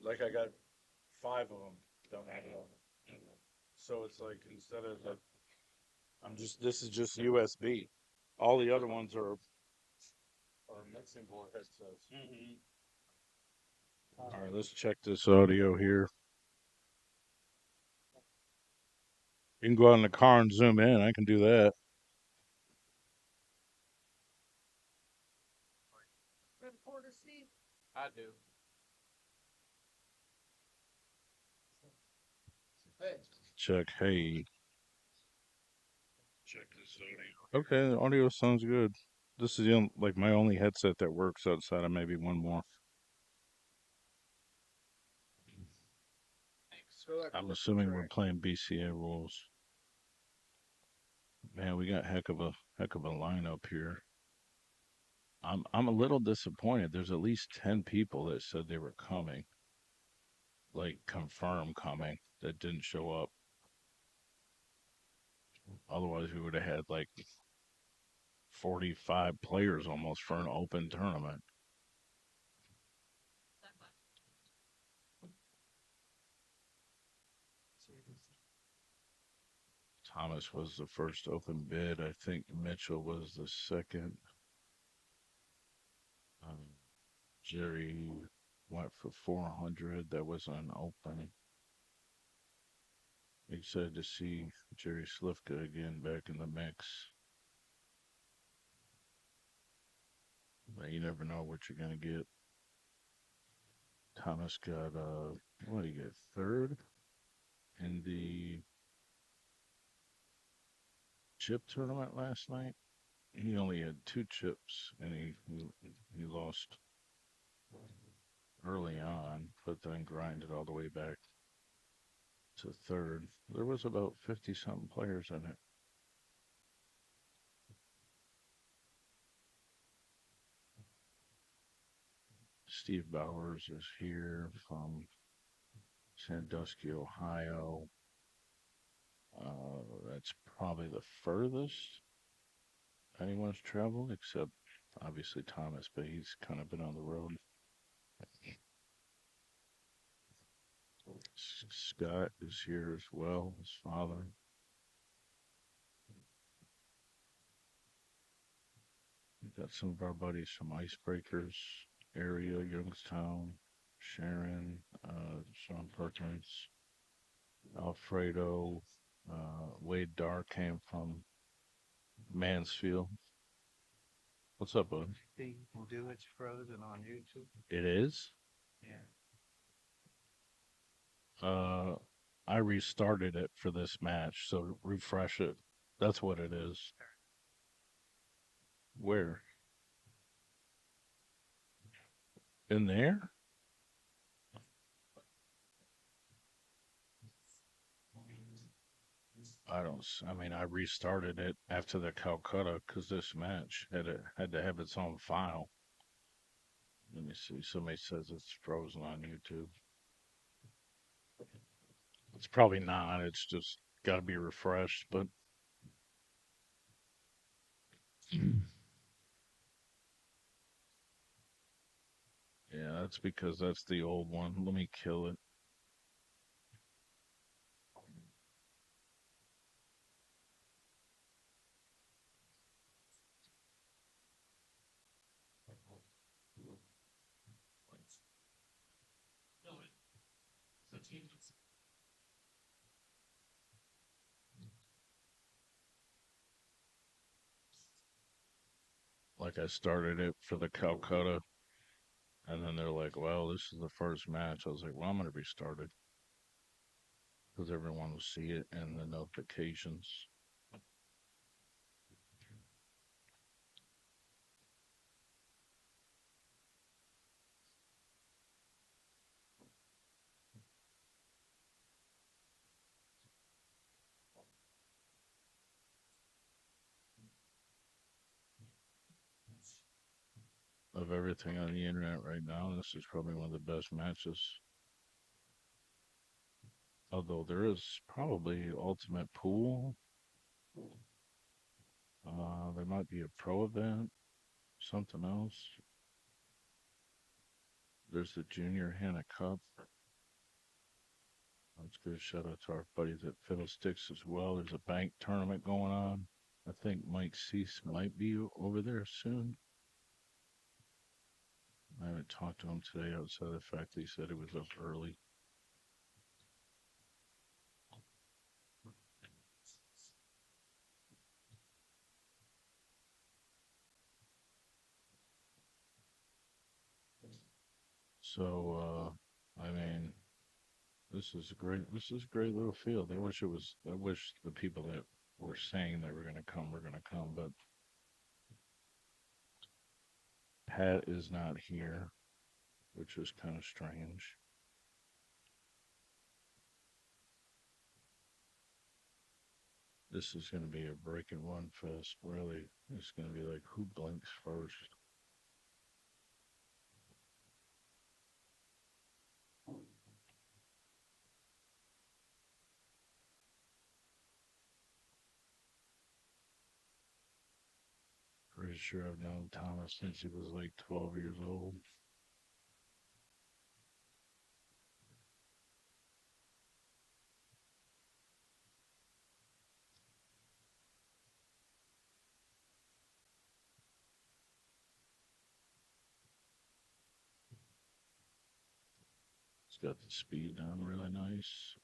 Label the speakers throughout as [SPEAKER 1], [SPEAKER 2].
[SPEAKER 1] Like I got 5 of them donated. So it's like instead of the, this is just USB. All the other ones are mixing board headsets. All right, let's check this audio here. You can go out in the car and zoom in. I can do that.
[SPEAKER 2] I do.
[SPEAKER 1] Check. Hey, check this audio. Okay, the audio sounds good. This is like my only headset that works outside of maybe one more.
[SPEAKER 2] Thanks.
[SPEAKER 1] I'm assuming we're playing BCA rules. Man, we got heck of a lineup here. I'm a little disappointed. There's at least 10 people that said they were coming, like confirmed coming, that didn't show up. Otherwise, we would have had like 45 players almost for an open tournament. Thomas was the first open bid. I think Mitchell was the second. Um, Jerry went for 400. That was an open. Excited to see Jerry Slifka again back in the mix. But you never know what you're gonna get. Thomas got what did he get? Third in the chip tournament last night. He only had 2 chips and he lost early on, but then grinded all the way back to third. There was about 50 something players in it. Steve Bowers is here from Sandusky, Ohio. That's probably the furthest anyone's traveled, except obviously Thomas, but he's kind of been on the road. Scott is here as well, his father. We've got some of our buddies from Icebreakers area, Youngstown, Sharon, Sean Perkins, Alfredo, Wade Dar came from Mansfield. What's up, bud?
[SPEAKER 2] You can do it's frozen on YouTube.
[SPEAKER 1] It is?
[SPEAKER 2] Yeah.
[SPEAKER 1] Uh, I restarted it for this match, so refresh it. That's what it is. Where? In there? I mean, I restarted it after the Calcutta because this match had to have its own file. Let me see. Somebody says it's frozen on YouTube. It's probably not. It's just got to be refreshed. But yeah, that's because that's the old one. Let me kill it. Like I started it for the Calcutta, and then they're like, "Well, this is the first match." I was like, "Well, I'm gonna restart it because everyone will see it in the notifications." Of everything on the internet right now, this is probably one of the best matches. Although there is probably Ultimate Pool. There might be a pro event, something else. There's the Junior Hannah Cup. Let's give a shout out to our buddies at Fiddlesticks as well. There's a bank tournament going on. I think Mike Cease might be over there soon. I haven't talked to him today outside of the fact that he said it was up early. So, I mean, this is great. This is a great little field. I wish the people that were saying they were going to come were going to come, but Pat is not here, which is kind of strange. This is going to be a breaking one fest, really. It's going to be like who blinks first. Pretty sure I've known Thomas since he was like 12 years old. It's got the speed down really nice.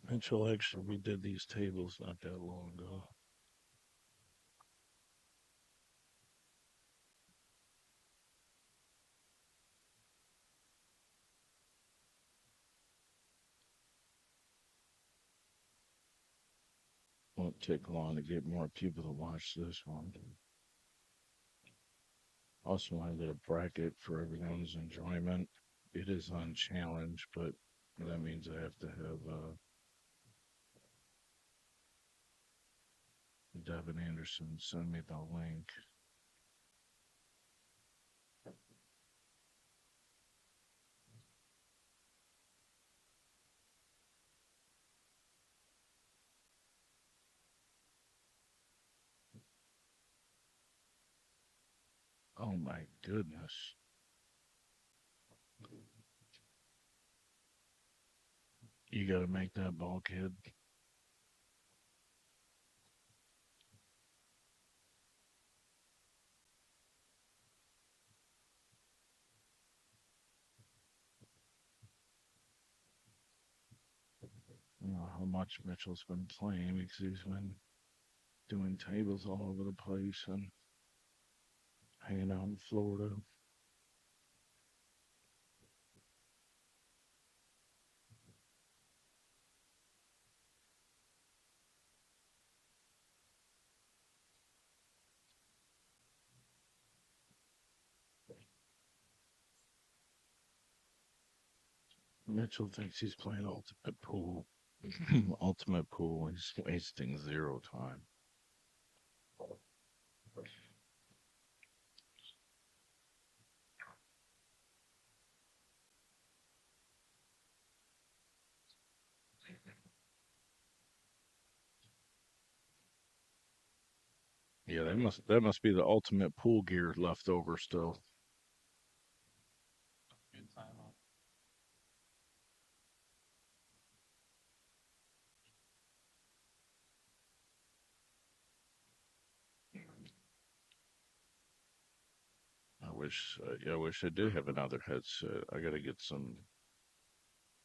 [SPEAKER 1] Mitchell, actually, we did these tables not that long ago. Won't take long to get more people to watch this one. Also, I did a bracket for everyone's enjoyment. It is on challenge, but that means I have to have Devin Anderson send me the link. Oh my goodness. You gotta make that ball, kid. I don't know how much Mitchell's been playing because he's been doing tables all over the place and hanging out in Florida. Mitchell thinks he's playing ultimate pool. Ultimate pool. He's wasting zero time. Yeah, that must be the ultimate pool gear left over still. I wish I did have another headset. I gotta get some.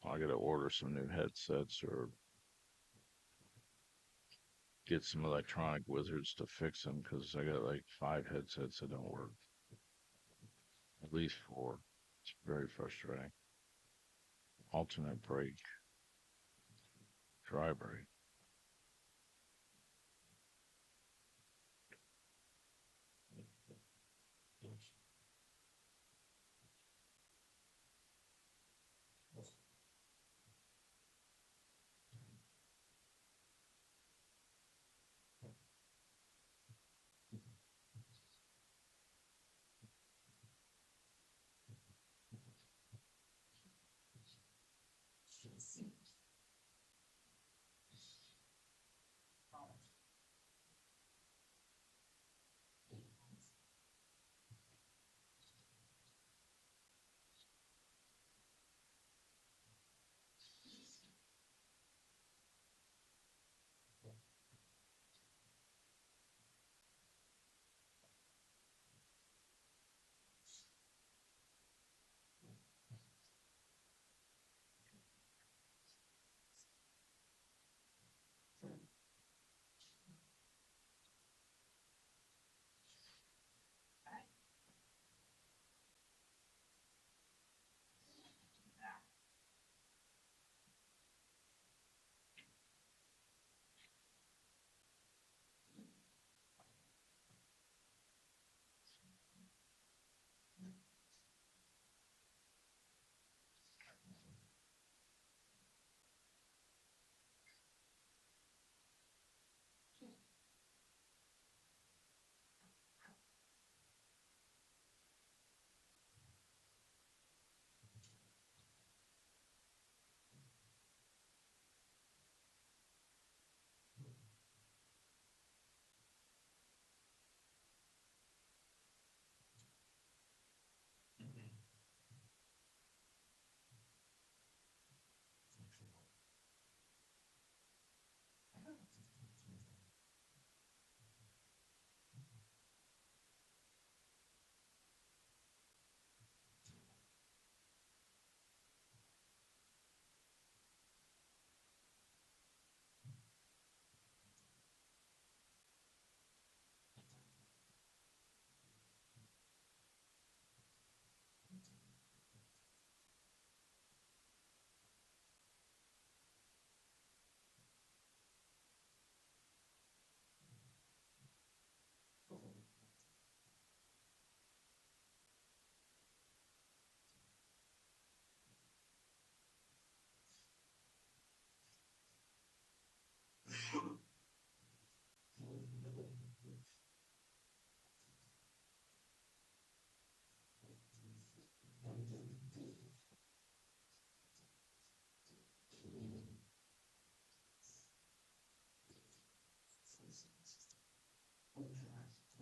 [SPEAKER 1] I gotta order some new headsets or get some electronic wizards to fix them because I got like 5 headsets that don't work. At least 4. It's very frustrating. Alternate break, dry break.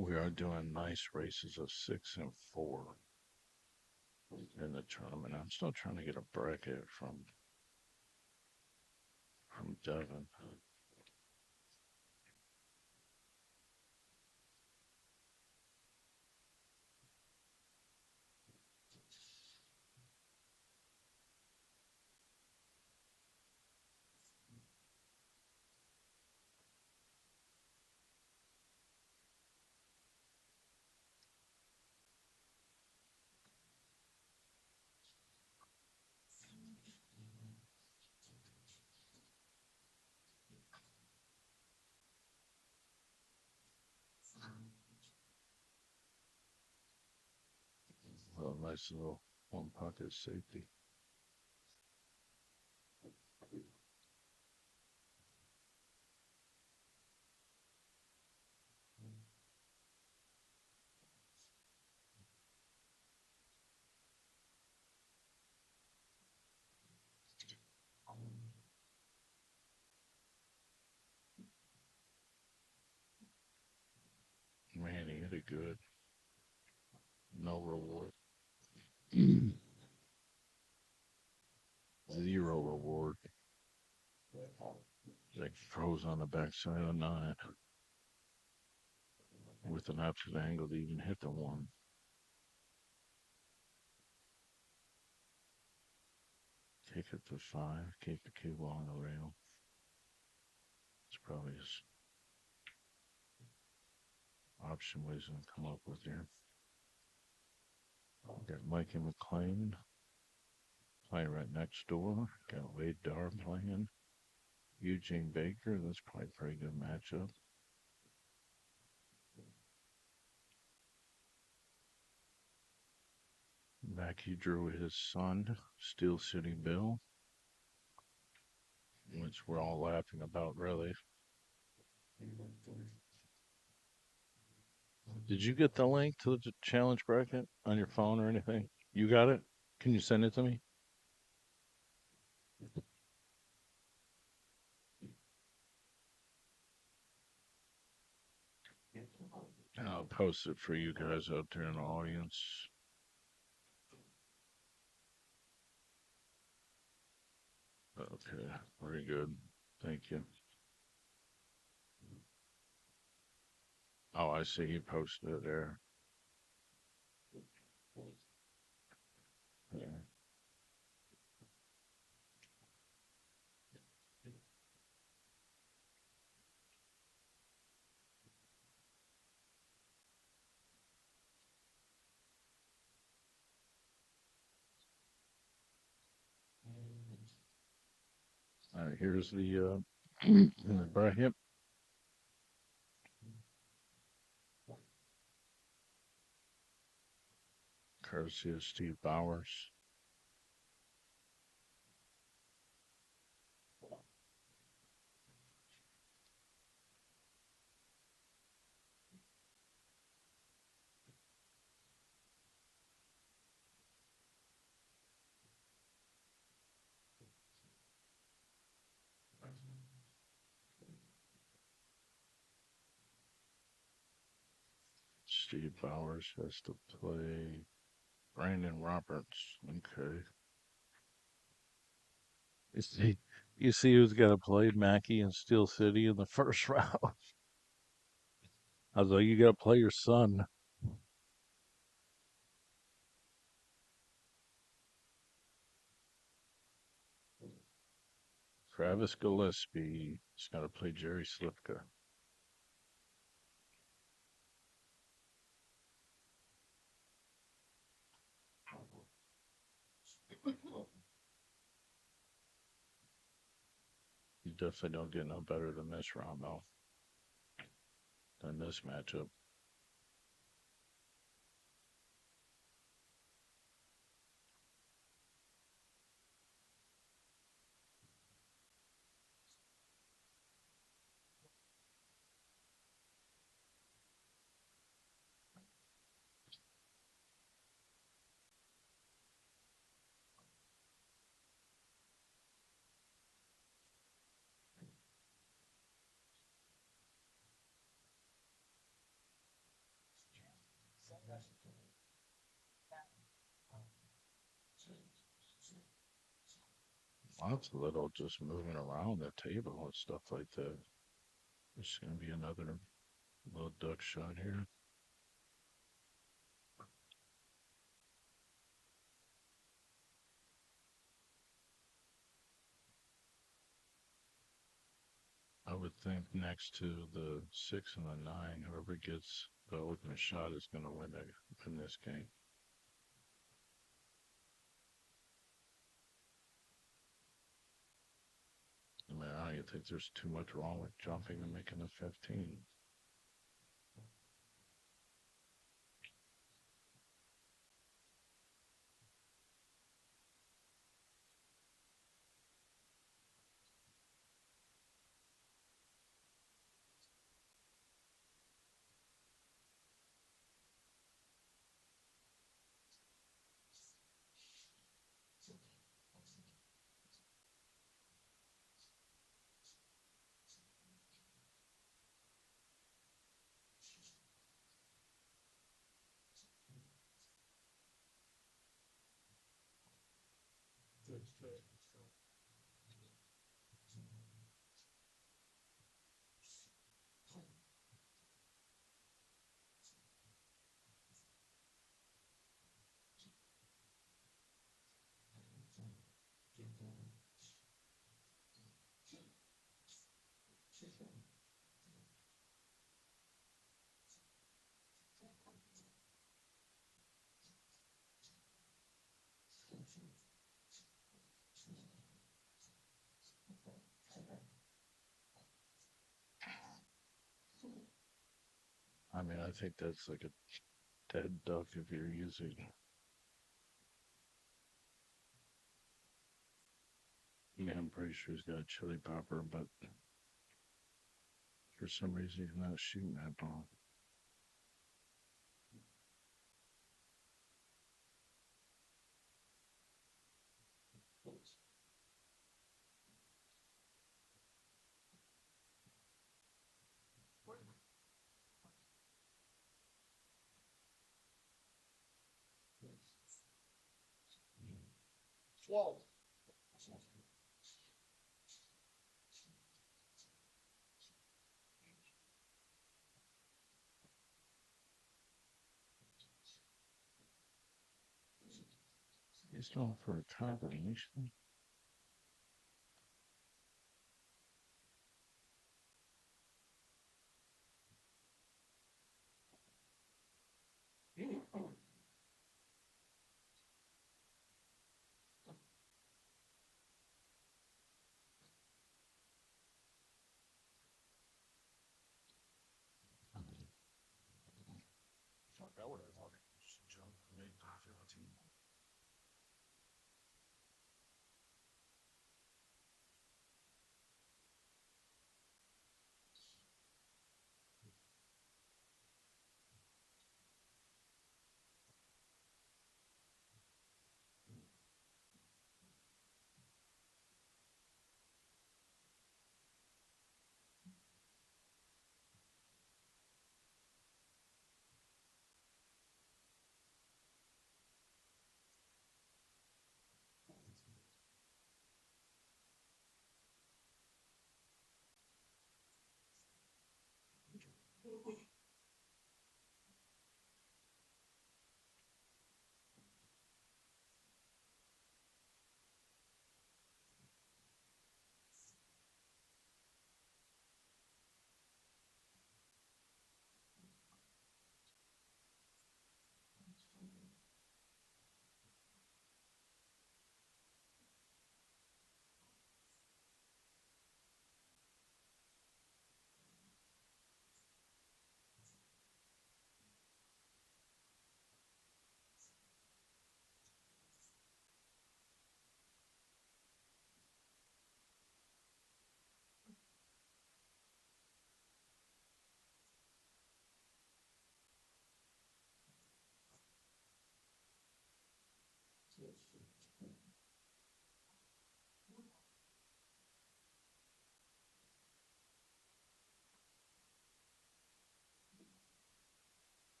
[SPEAKER 1] We are doing nice races of 6 and 4 in the tournament. I'm still trying to get a bracket from Devin. Well, nice little one pocket safety. Man, he hit it good. No reward. 0 reward. Like froze on the backside of 9 with an absolute angle to even hit the 1. Take it to 5. Keep the cue on the rail. It's probably his option ways to come up with here. Got Mikey McLean playing right next door. Got Wade Dar playing. Eugene Baker. That's probably a pretty good matchup. Mackie drew his son, Steel City Bill, which we're all laughing about, really. Did you get the link to the challenge bracket on your phone or anything? You got it? Can you send it to me? I'll post it for you guys out there in the audience. Okay, very good. Thank you. Oh, I see you posted it there. Yeah. All right, here's the bracket. Courtesy of Steve Bowers. Steve Bowers has to play Brandon Roberts. Okay. You see who's got to play Mackey and Steel City in the first round. I was like, you got to play your son. Travis Gillespie has got to play Jerry Slipka. You definitely don't get no better than this round, though, than this matchup. Lots of little just moving around the table and stuff like that. There's gonna be another little duck shot here. I would think next to the 6 and the 9, whoever gets the ultimate shot is gonna win this game. I mean, I don't even think there's too much wrong with jumping and making a 15. I mean, I think that's like a dead duck if you're using. Yeah, I'm pretty sure he's got a chili pepper, but for some reason he's not shooting that ball. He's going for a combination. Fuck, I would have thought he just jumped and made the 15.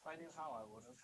[SPEAKER 2] If I knew how, I would have.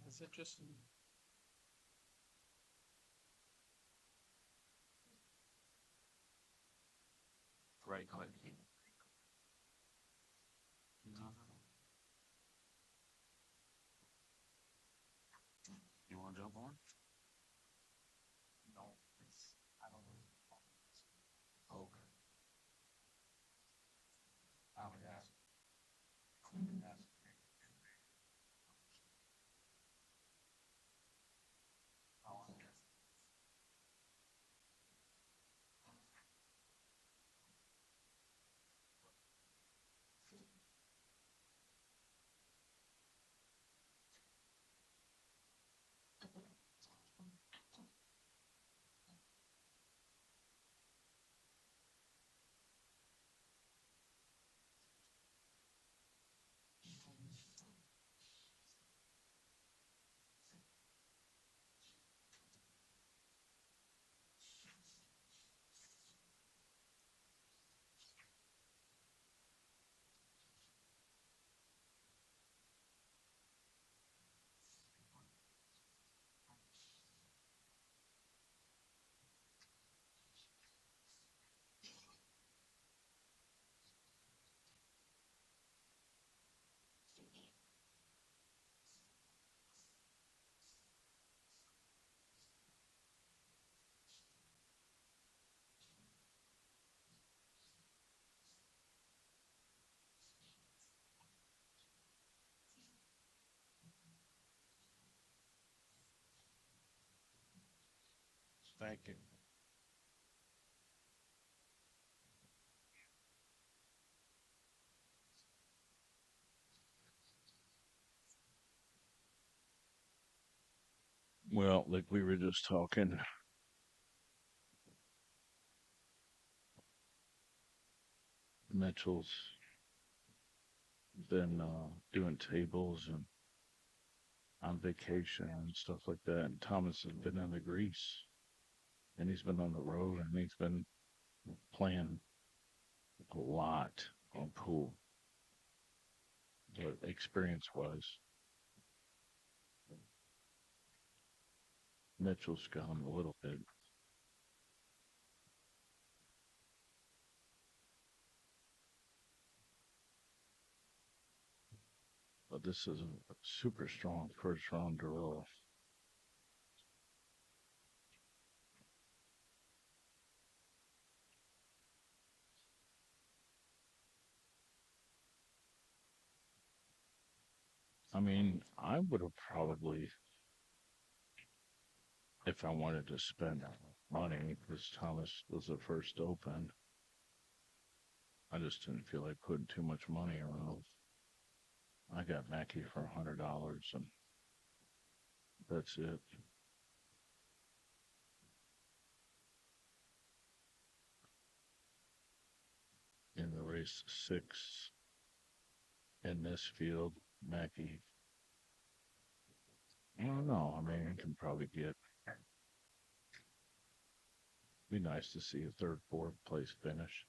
[SPEAKER 2] Is it just right click?
[SPEAKER 1] You want to jump on?
[SPEAKER 2] No, it's, I don't know.
[SPEAKER 1] Okay.
[SPEAKER 2] I would ask.
[SPEAKER 1] Thank you. Well, like we were just talking, Mitchell's been doing tables and on vacation and stuff like that. And Thomas has been in the Greece and he's been on the road and he's been playing a lot on pool. But experience wise, Mitchell's gone a little bit. But this is a super strong first round draw. I mean, I would have probably, if I wanted to spend money, because Thomas was the first open, I just didn't feel like putting too much money around. I got Mackie for $100 and that's it. In the race 6 in this field, Mackie I don't know. I mean, it can probably get. Be nice to see a third, fourth place finish.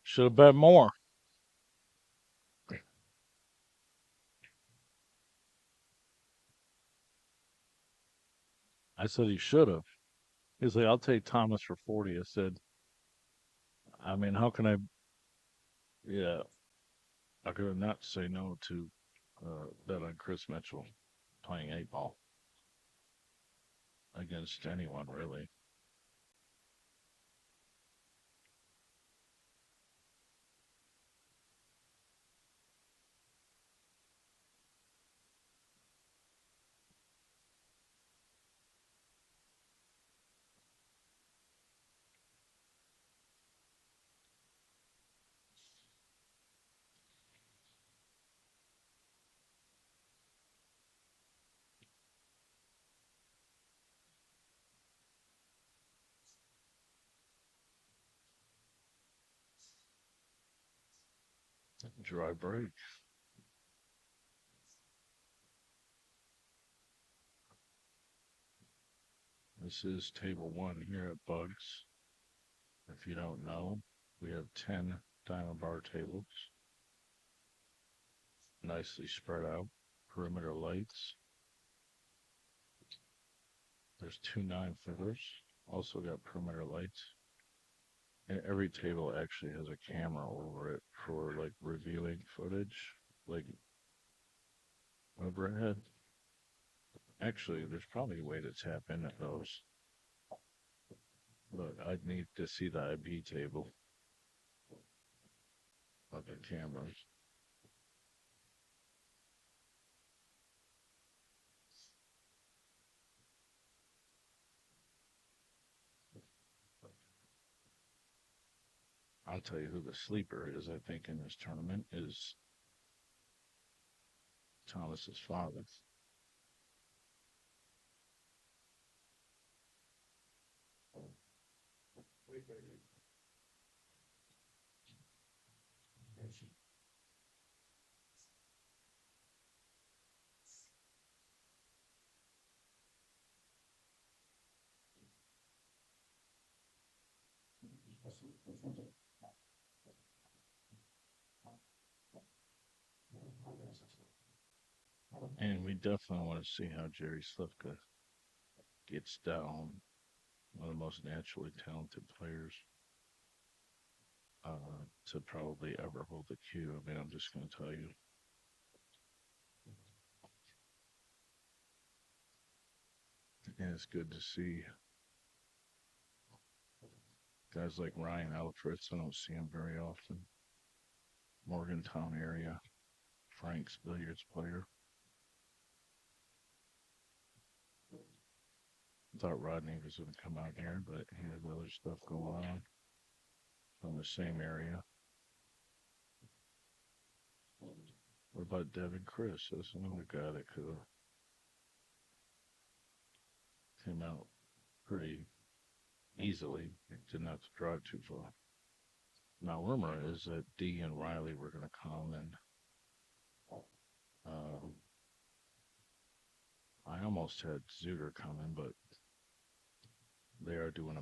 [SPEAKER 1] Should have bet more. I said he should have. He's like, I'll take Thomas for 40. I said, I mean, how can I? Yeah, I could not say no to bet on Chris Mitchell playing 8 ball against anyone, really. Dry break. This is table 1 here at Bugs. If you don't know, we have 10 diamond bar tables, nicely spread out, perimeter lights. There's 2 9-footers, also got perimeter lights. And every table actually has a camera over it for like reviewing footage, like overhead. Actually, there's probably a way to tap into those. But I'd need to see the IB table of the cameras. I'll tell you who the sleeper is, I think, in this tournament is Thomas's father. And we definitely want to see how Jerry Slifka gets down. One of the most naturally talented players to probably ever hold the cue. I mean, I'm just going to tell you. And it's good to see guys like Ryan Alfritz. I don't see him very often. Morgantown area. Frank's billiards player. Thought Rodney was going to come out here, but he had other stuff going on from the same area. What about Devin Chris? That's another guy that could have came out pretty easily. Didn't have to drive too far. Now, rumor is that D and Riley were going to come, and I almost had Zuter coming, but they are doing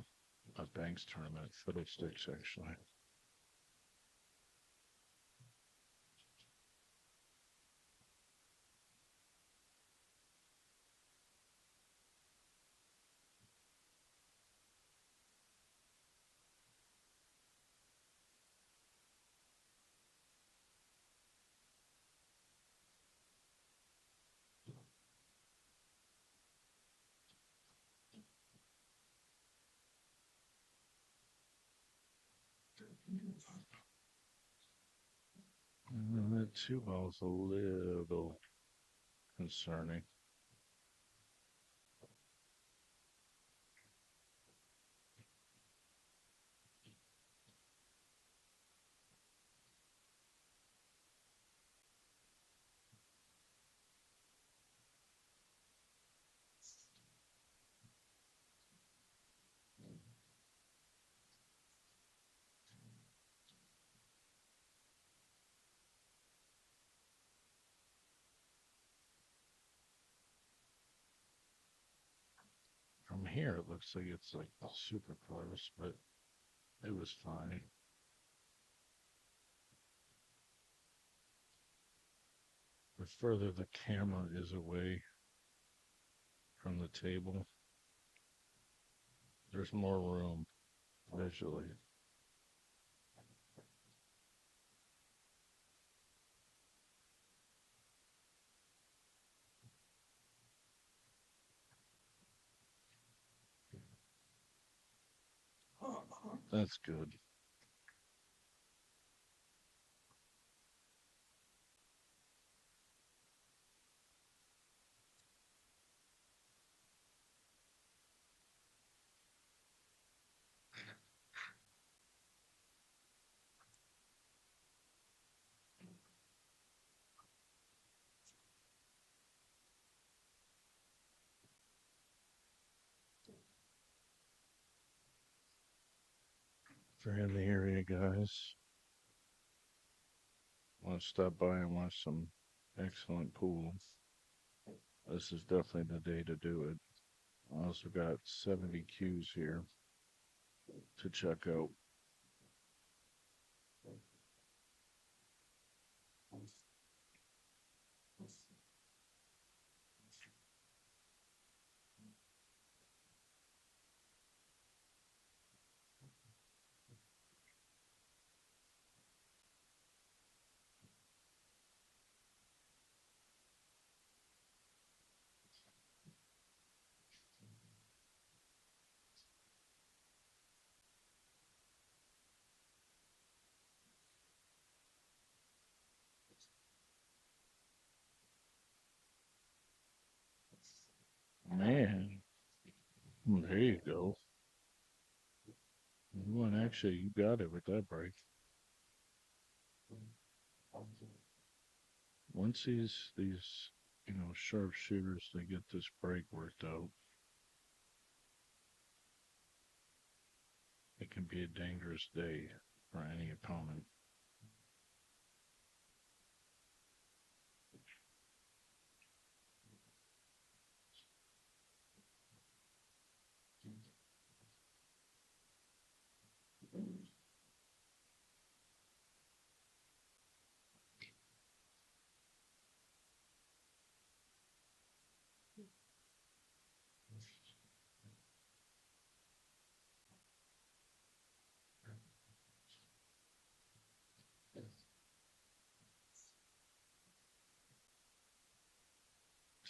[SPEAKER 1] a Banks tournament at Fiddlesticks, actually. And that 2-ball's a little concerning. here, it looks like it's like super close, but it was fine. The further the camera is away from the table, there's more room visually. That's good. If you're in the area, guys, want to stop by and watch some excellent pool, this is definitely the day to do it. I also got 70 cues here to check out. Man, there you go. You went actually, you got it with that break. Once these sharpshooters, they get this break worked out, it can be a dangerous day for any opponent.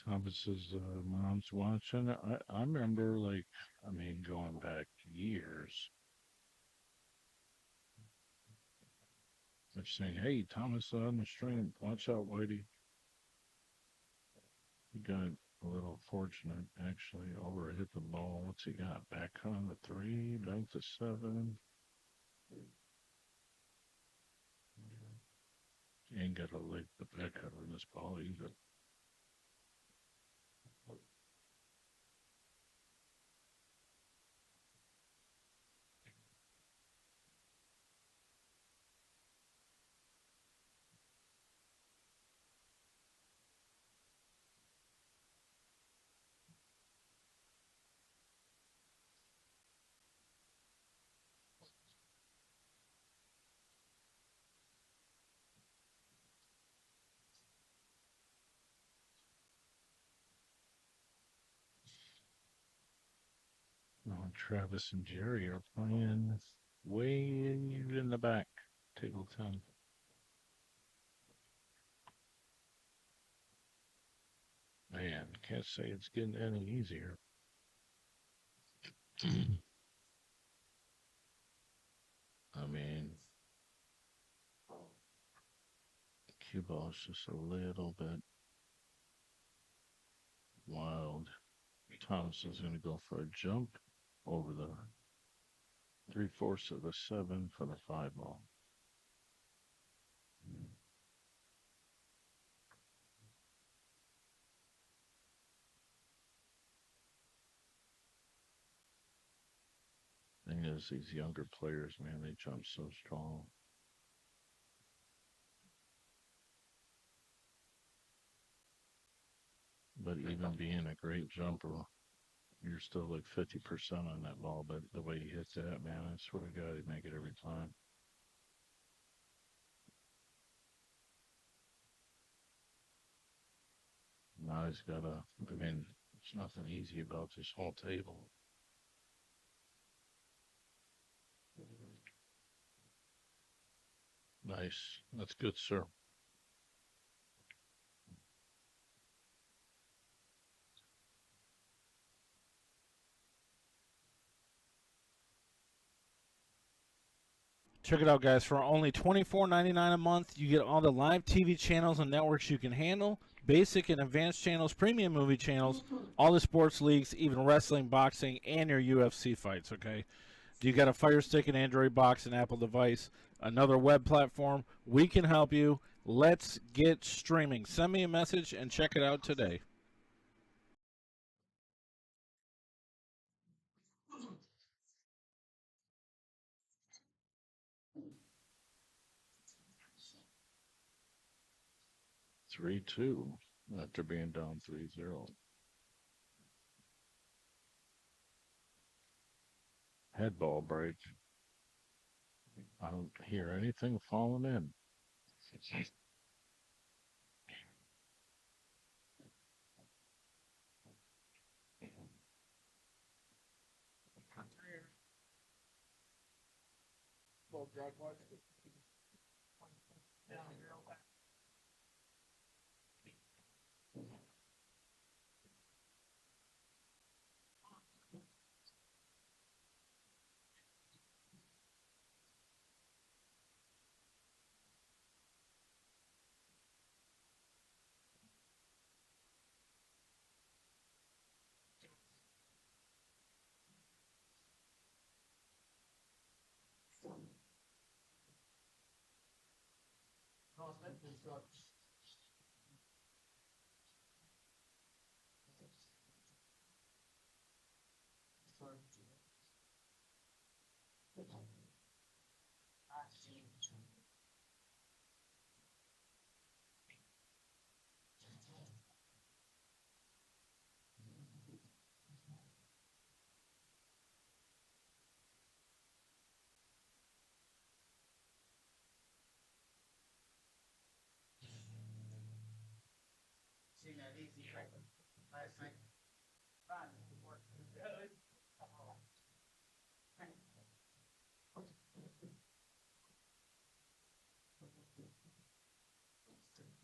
[SPEAKER 1] Thomas's mom's watching. I remember, like, I mean, going back years, of saying, "Hey, Thomas on the stream, watch out, Whitey." He got a little fortunate, actually. Over hit the ball. What's he got? Back on the three, back to seven. He ain't got to lick the back out of this ball either. Oh, Travis and Jerry are playing way in the back, table 10. Man, can't say it's getting any easier. I mean, cue ball is just a little bit wild. Thomas is going to go for a jump over the 3/4 of the 7 for the 5 ball. Thing is, these younger players, man, they jump so strong. But even being a great jumper, You're still like 50% on that ball, but the way you hit that, man, I swear to God, you make it every time. Now he's got a, I mean, there's nothing easy about this whole table. Nice. That's good, sir.
[SPEAKER 3] Check it out, guys. For only $24.99 a month, you get all the live TV channels and networks you can handle, basic and advanced channels, premium movie channels, all the sports leagues, even wrestling, boxing, and your UFC fights, okay? Do you got a Fire Stick, an Android box, an Apple device, another web platform? We can help you. Let's get streaming. Send me a message and check it out today.
[SPEAKER 1] Three two after being down 3-0. Head ball break. I don't hear anything falling in.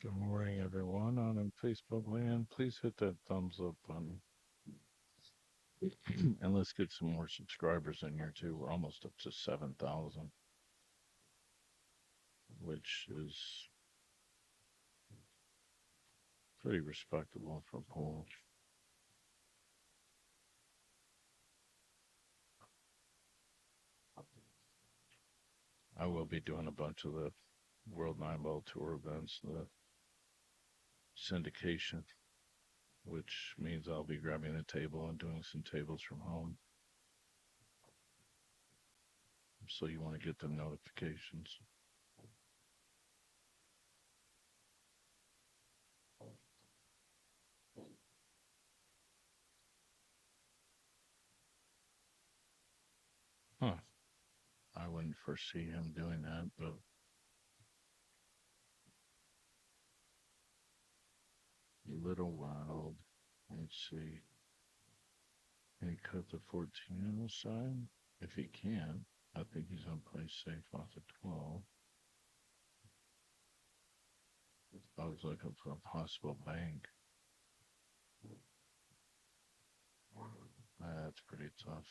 [SPEAKER 1] Good morning, everyone on Facebook land. Please hit that thumbs up button. And let's get some more subscribers in here, too. We're almost up to 7,000, which is pretty respectable for pool. I will be doing a bunch of the World 9 Ball Tour events, the syndication, which means I'll be grabbing a table and doing some tables from home. So you want to get the notifications. Huh. I wouldn't foresee him doing that, but Little Wild. Let's see. Can he cut the 14 on the side? If he can, I think he's going to play safe off the 12. I was looking for a possible bank. That's pretty tough.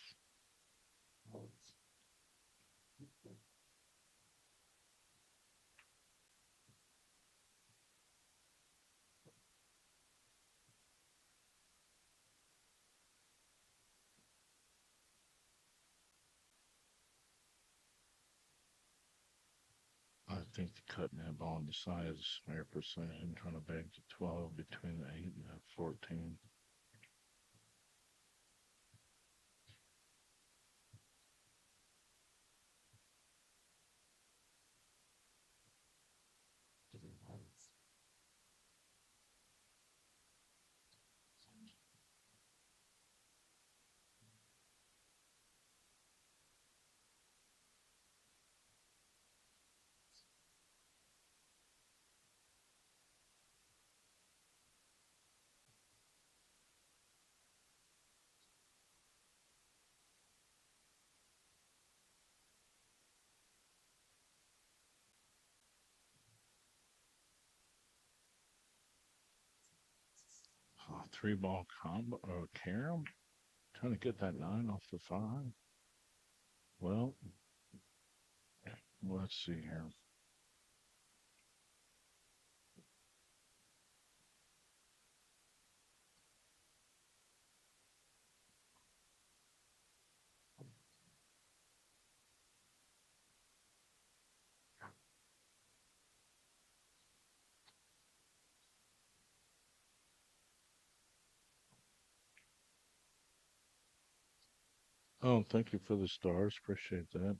[SPEAKER 1] I think the cutting that ball on the side is 100% and trying to bank the 12 between the 8 and the 14. 3-ball combo or carom. Trying to get that 9 off the 5. Well, let's see here. Oh, thank you for the stars. Appreciate that.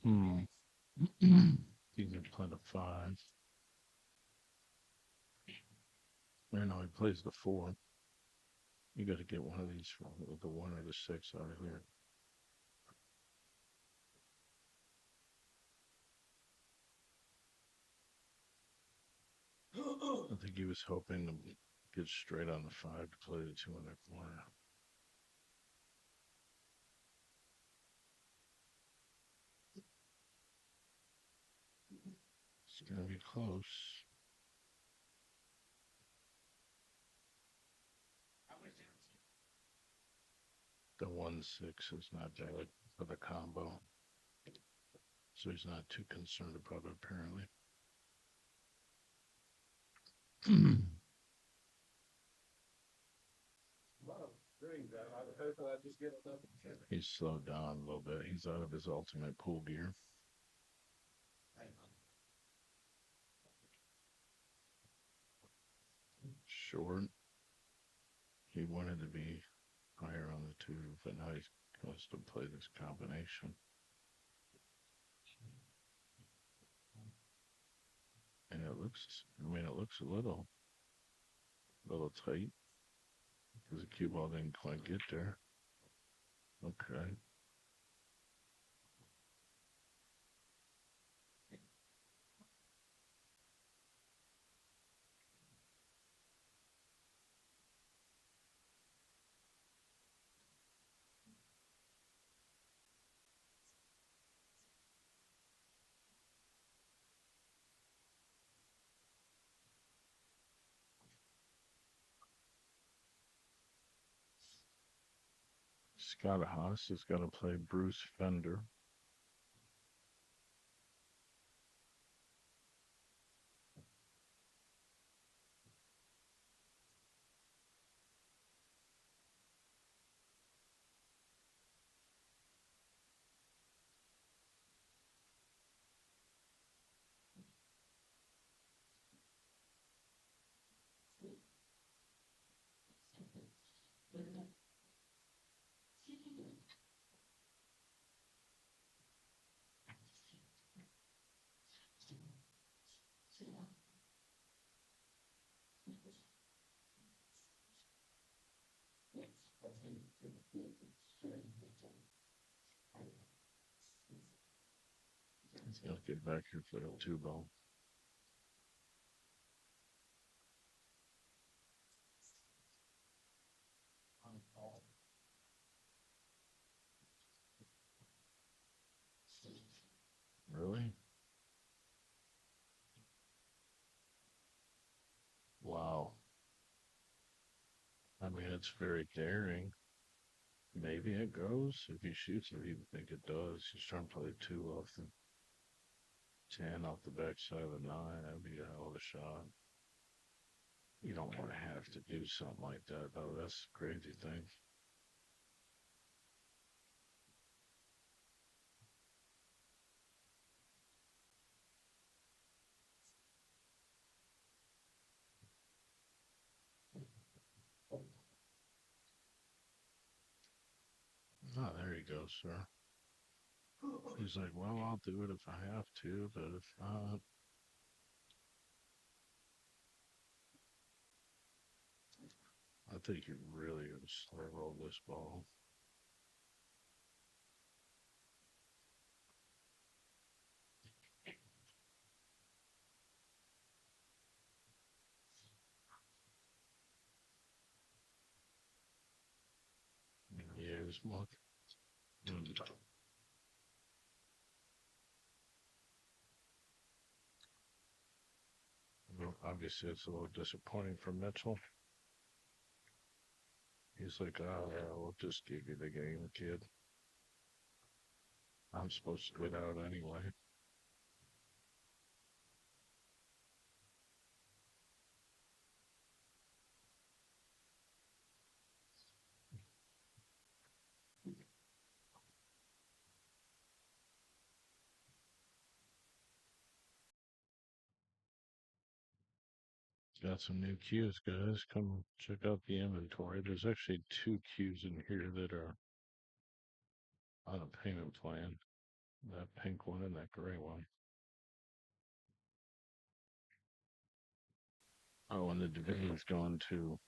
[SPEAKER 1] Hmm. He's gonna play the 5. Or no, he plays the 4. You got to get one of these from the 1 or the 6 out of here. I think he was hoping to get straight on the 5 to play the 2 in the corner. It's gonna be close. The 1-6 is not bad for the combo. So he's not too concerned about it, apparently. He's slowed down a little bit. He's out of his ultimate pool gear. Short. He wanted to be higher on the 2, but now he wants to play this combination. And it looks a little tight because the cue ball didn't quite get there. Okay. Scott Haas is going to play Bruce Fender. He's going to get back here for the 2-ball. Really? Wow. I mean, it's very daring. Maybe it goes. If he shoots it, you think it does. He's trying to play 2 off the 10 off the backside of the 9. That'd be a hell of a shot. You don't want to have to do something like that, though. That's the crazy thing. go, sir. He's like, well, I'll do it if I have to, but if not. I think you're really going to slow roll this ball. Yeah, it's much. Well, obviously, it's a little disappointing for Mitchell. He's like, oh, yeah, we'll just give you the game, kid. I'm supposed to get out anyway. Got some new cues, guys. Come check out the inventory. There's actually 2 cues in here that are on a payment plan. That pink one and that gray one. Oh, and the division's going to.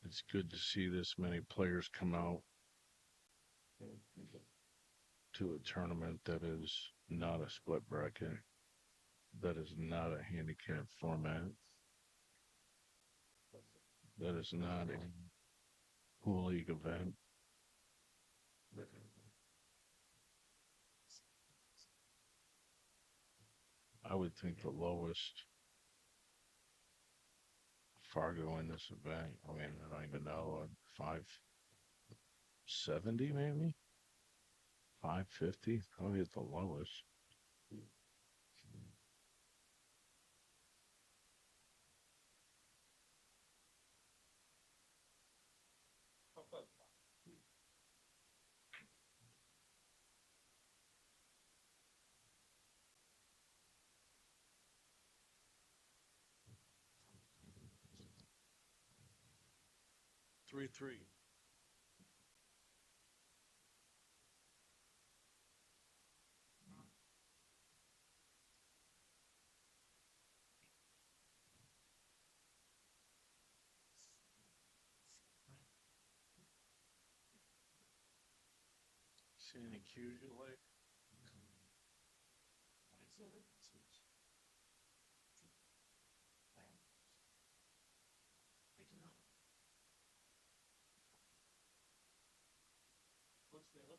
[SPEAKER 1] It's good to see this many players come out to a tournament that is not a split bracket, that is not a handicap format, that is not a pool league event. I would think the lowest Fargo in this event, I mean, I don't even know, 570 maybe? 550? Probably at the lowest.
[SPEAKER 3] Three. See any cues you like? What's the other one?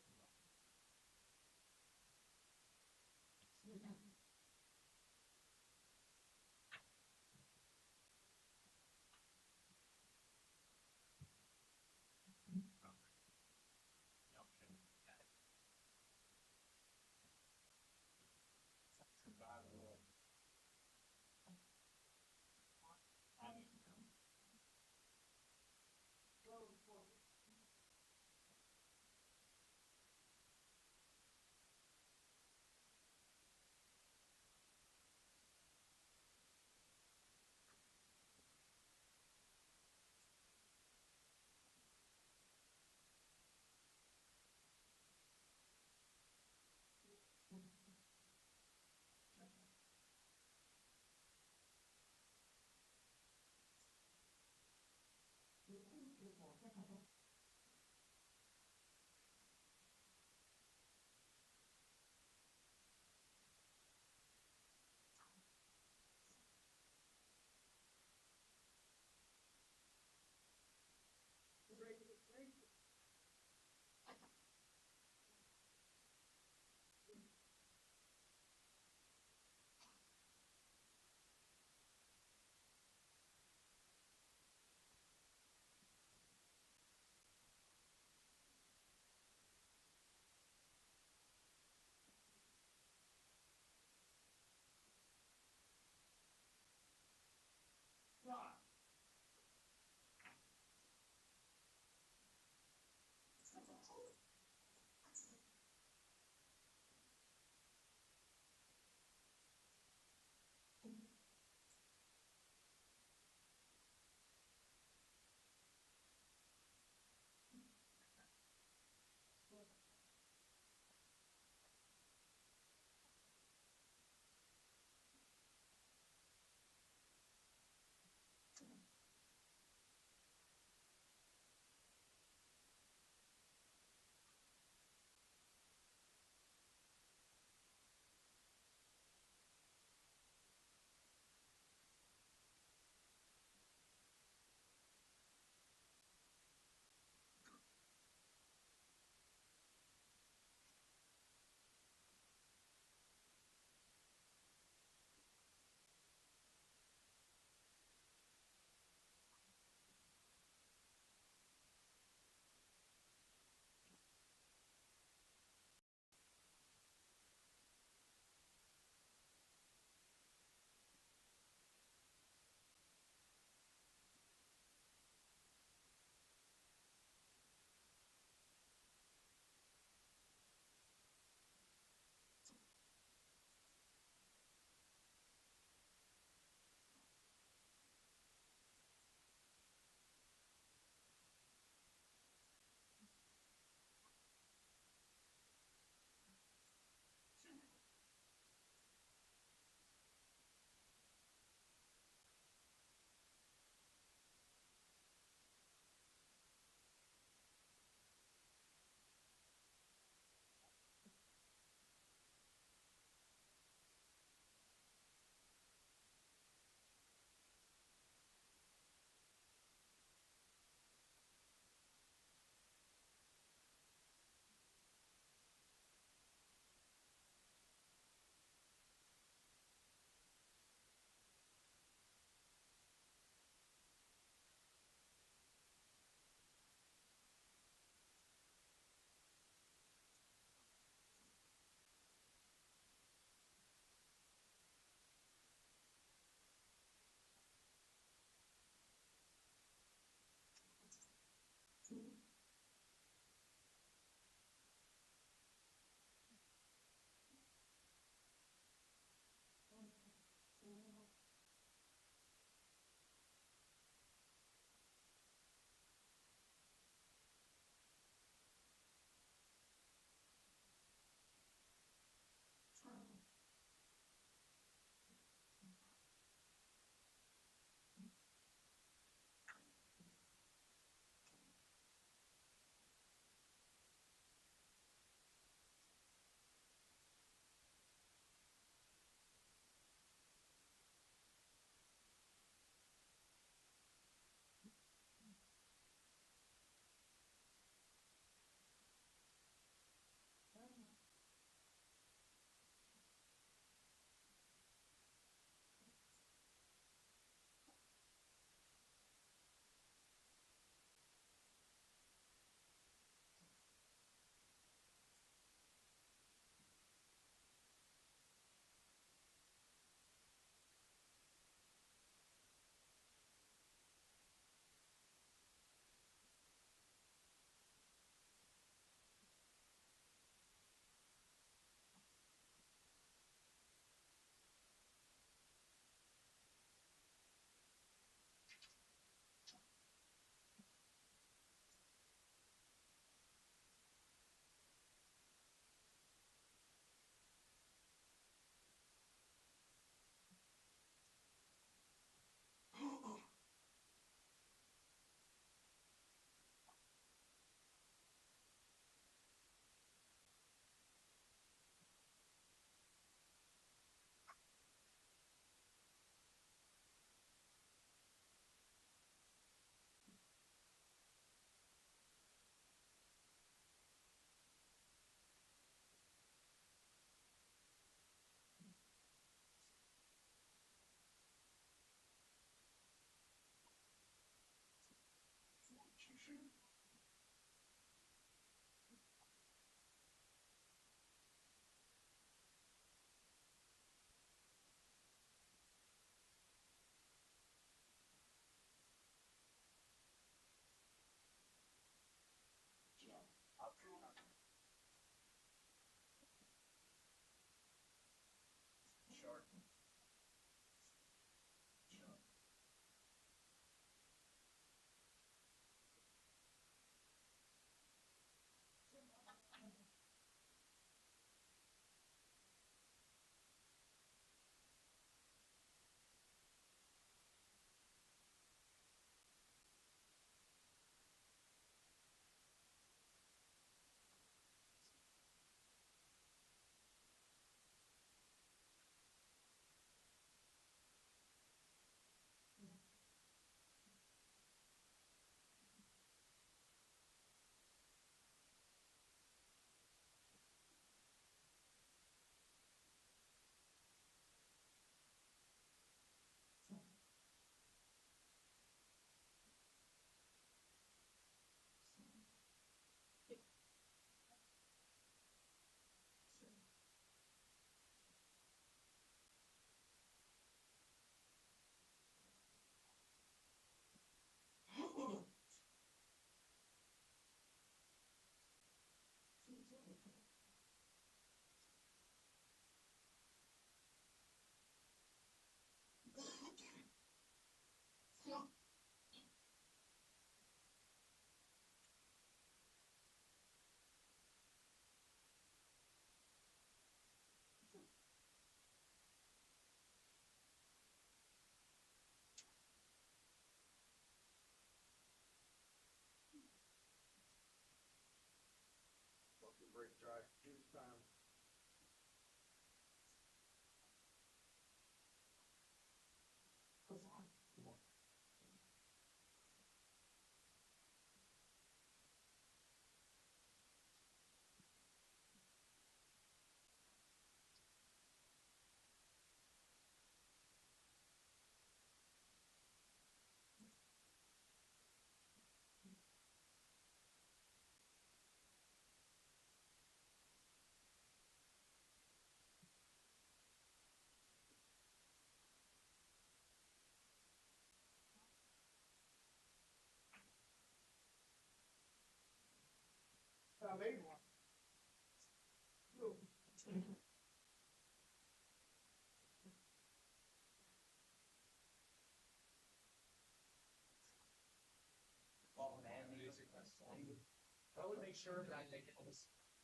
[SPEAKER 2] make sure that I make it.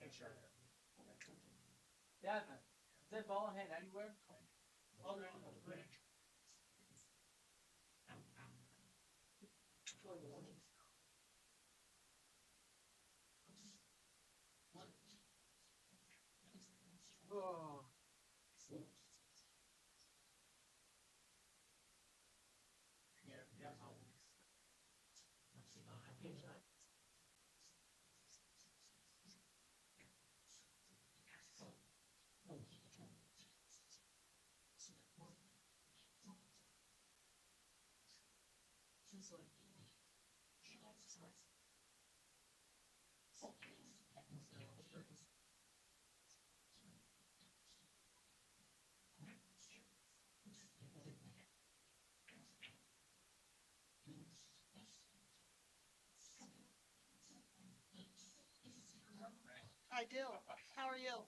[SPEAKER 2] Make sure. Yeah, man. Is that ball in hand anywhere? Oh, no. Oh.
[SPEAKER 4] I do. How are you?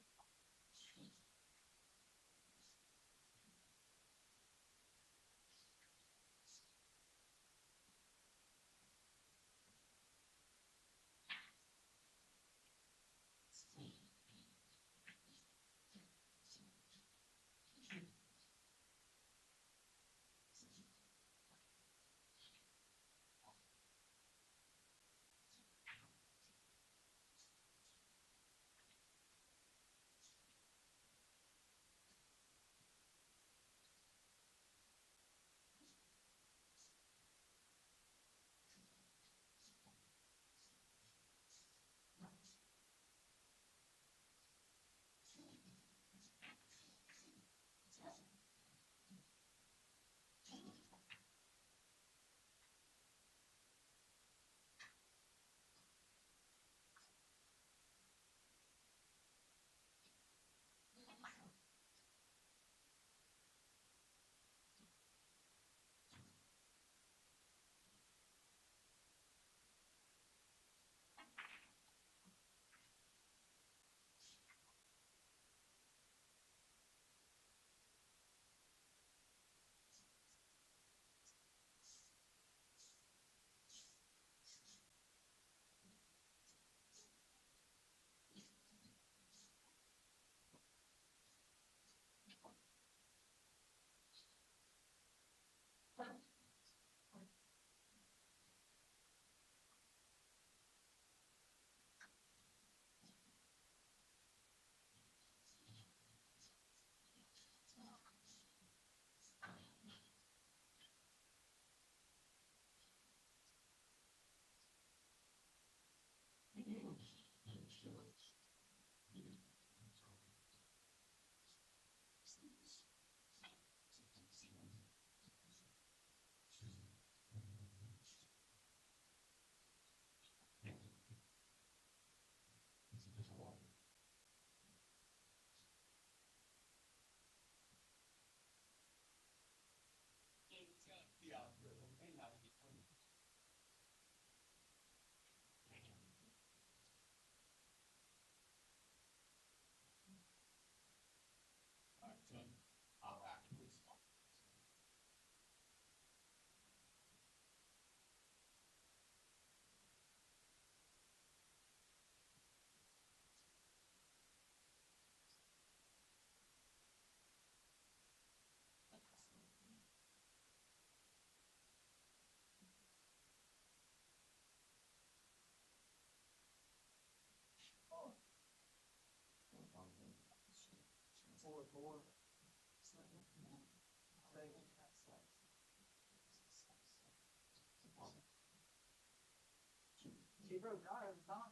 [SPEAKER 2] She broke out every time.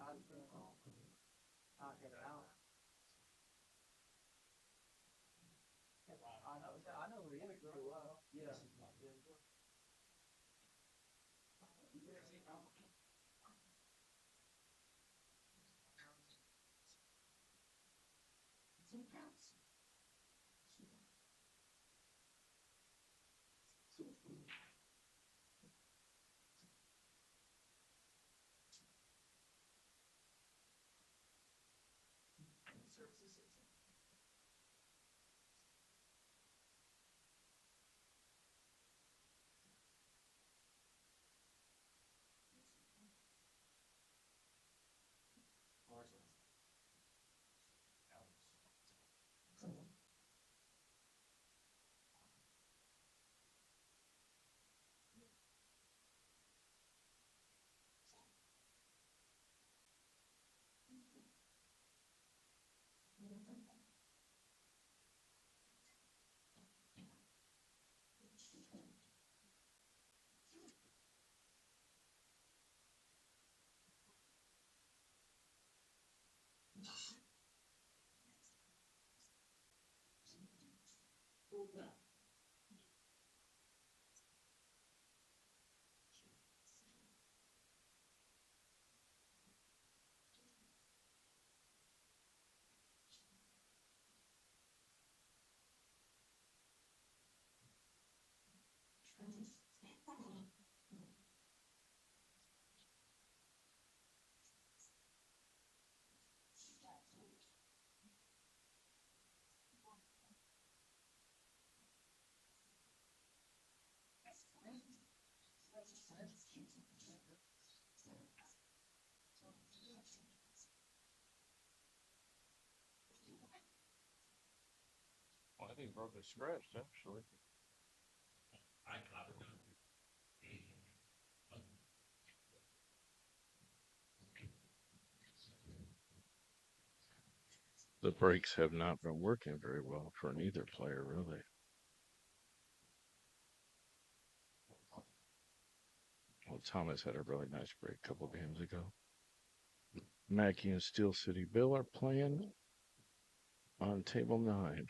[SPEAKER 2] I was gonna not get it out. I know the image really well. Yeah.
[SPEAKER 1] Well, I think broke a scratch actually. The brakes have not been working very well for neither player, really. Well, Thomas had a really nice break a couple games ago. Mackey and Steel City Bill are playing on table 9.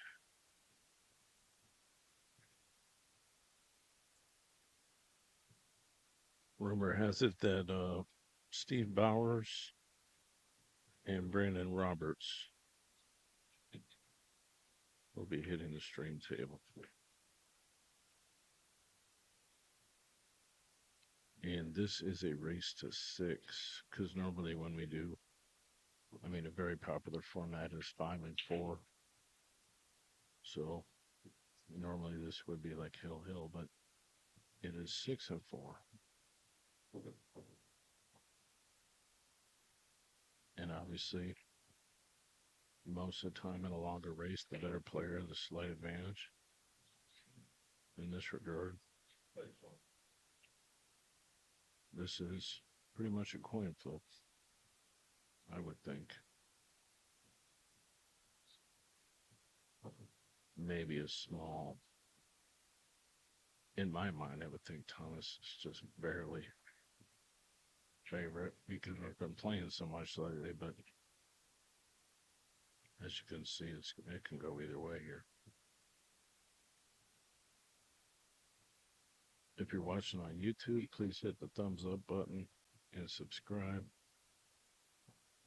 [SPEAKER 1] Rumor has it that Steve Bowers and Brandon Roberts will be hitting the stream table. And this is a race to 6, because normally when we do, I mean, a very popular format is 5 and 4. So normally this would be like hill, but it is 6 and 4. And obviously, most of the time in a longer race, the better player has a slight advantage in this regard. This is pretty much a coin flip, I would think. Maybe a small. In my mind, I would think Thomas is just barely favorite because I've been playing so much lately, but as you can see, it can go either way here. If you're watching on YouTube, please hit the thumbs up button and subscribe.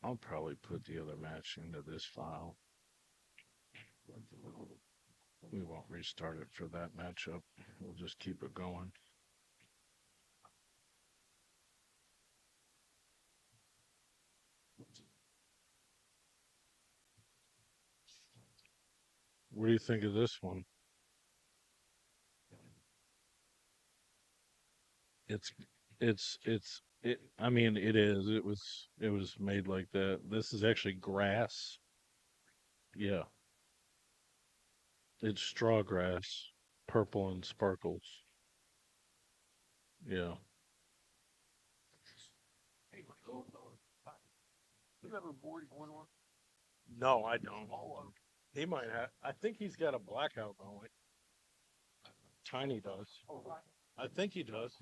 [SPEAKER 1] I'll probably put the other match into this file. We won't restart it for that matchup. We'll just keep it going. What do you think of this one? I mean, it is. It was made like that. This is actually grass. Yeah. It's straw grass, purple and sparkles. Yeah.
[SPEAKER 2] You ever bored one one?
[SPEAKER 1] No, I don't. He might have. I think he's got a blackout going. Tiny does. I think he does.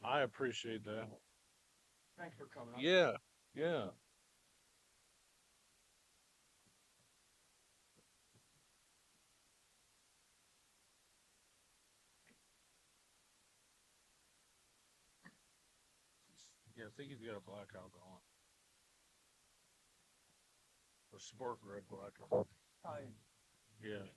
[SPEAKER 1] I appreciate that.
[SPEAKER 2] Thanks for coming.
[SPEAKER 1] Yeah. Yeah. Yeah, I think he's got a blackout going. A sport red blackout. Yeah.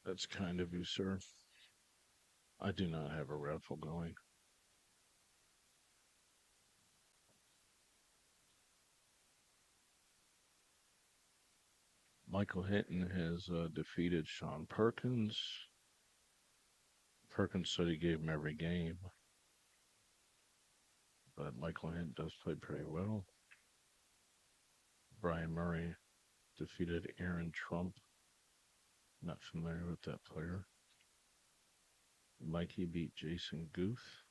[SPEAKER 1] That's kind of you, sir. I do not have a raffle going. Michael Hinton has defeated Sean Perkins. Perkins said he gave him every game. But Michael Hinton does play pretty well. Brian Murray defeated Aaron Trump. Not familiar with that player. Mikey beat Jason Guth.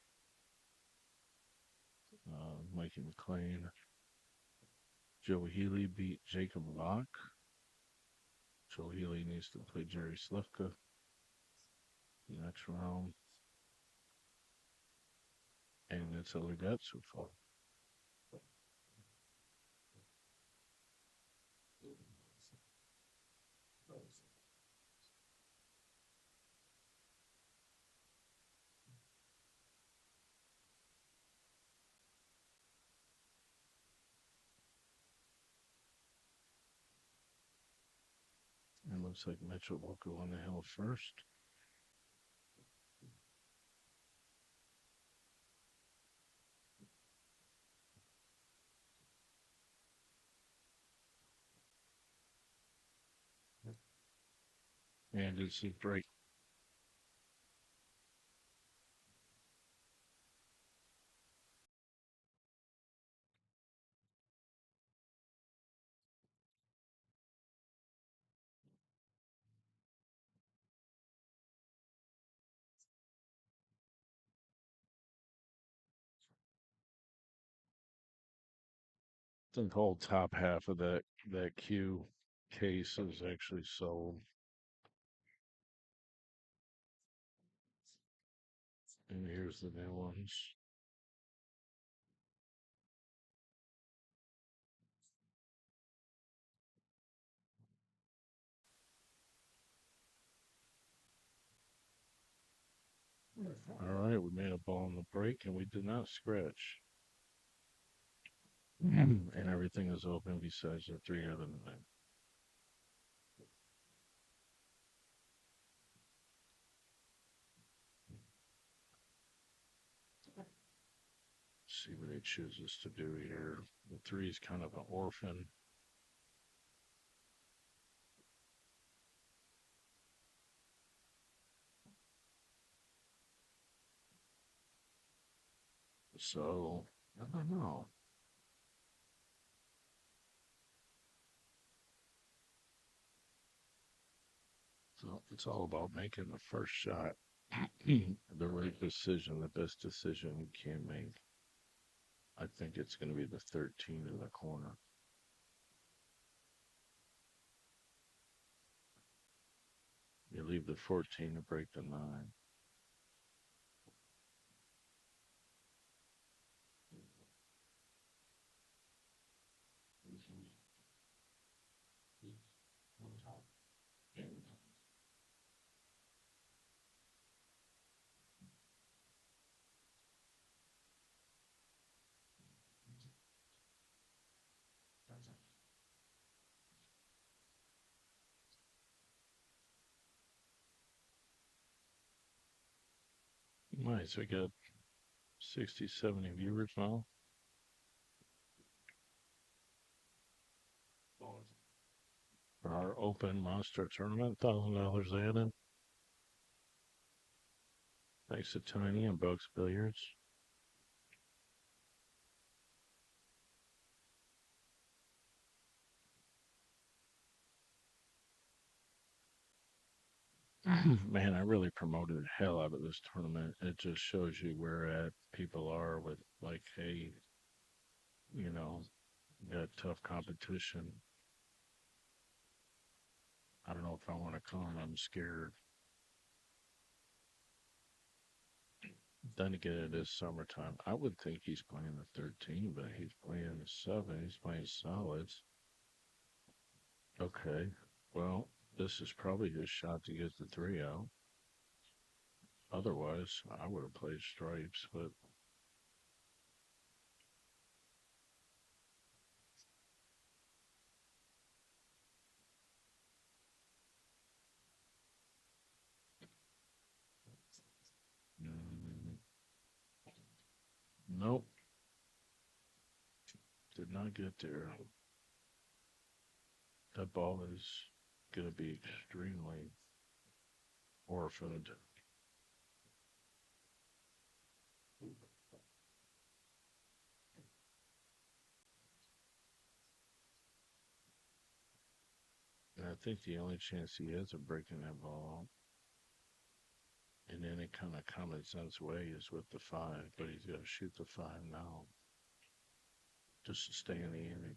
[SPEAKER 1] Mikey McLean. Joe Healy beat Jacob Bach. Joe Healy needs to play Jerry Slifka next round. And that's all we got so far. Looks like Mitchell will go on the hill first. And it's a break. The whole top half of that cue case is actually sold. And here's the new ones. All right, we made a ball on the break and we did not scratch. And everything is open besides the 3 other than that. See what he chooses to do here. The 3 is kind of an orphan. So, I don't know. So it's all about making the first shot. The right decision, the best decision you can make. I think it's going to be the 13 in the corner. You leave the 14 to break the 9. Nice, we got 60, 70 viewers now. For our open monster tournament, $1,000 added. Thanks to Tiny and Bugs Billiards. Man, I really promoted the hell out of this tournament. It just shows you where at people are with like, hey, you know, got tough competition. I don't know if I want to come. I'm scared. Then again, it is summertime. I would think he's playing the 13, but he's playing the 7. He's playing solids. Okay. Well, this is probably his shot to get the 3 out. Otherwise, I would have played stripes, but mm, nope. Did not get there. That ball is going to be extremely orphaned. And I think the only chance he has of breaking that ball in any kind of common sense way is with the 5, but he's got to shoot the 5 now just to stay in the inning.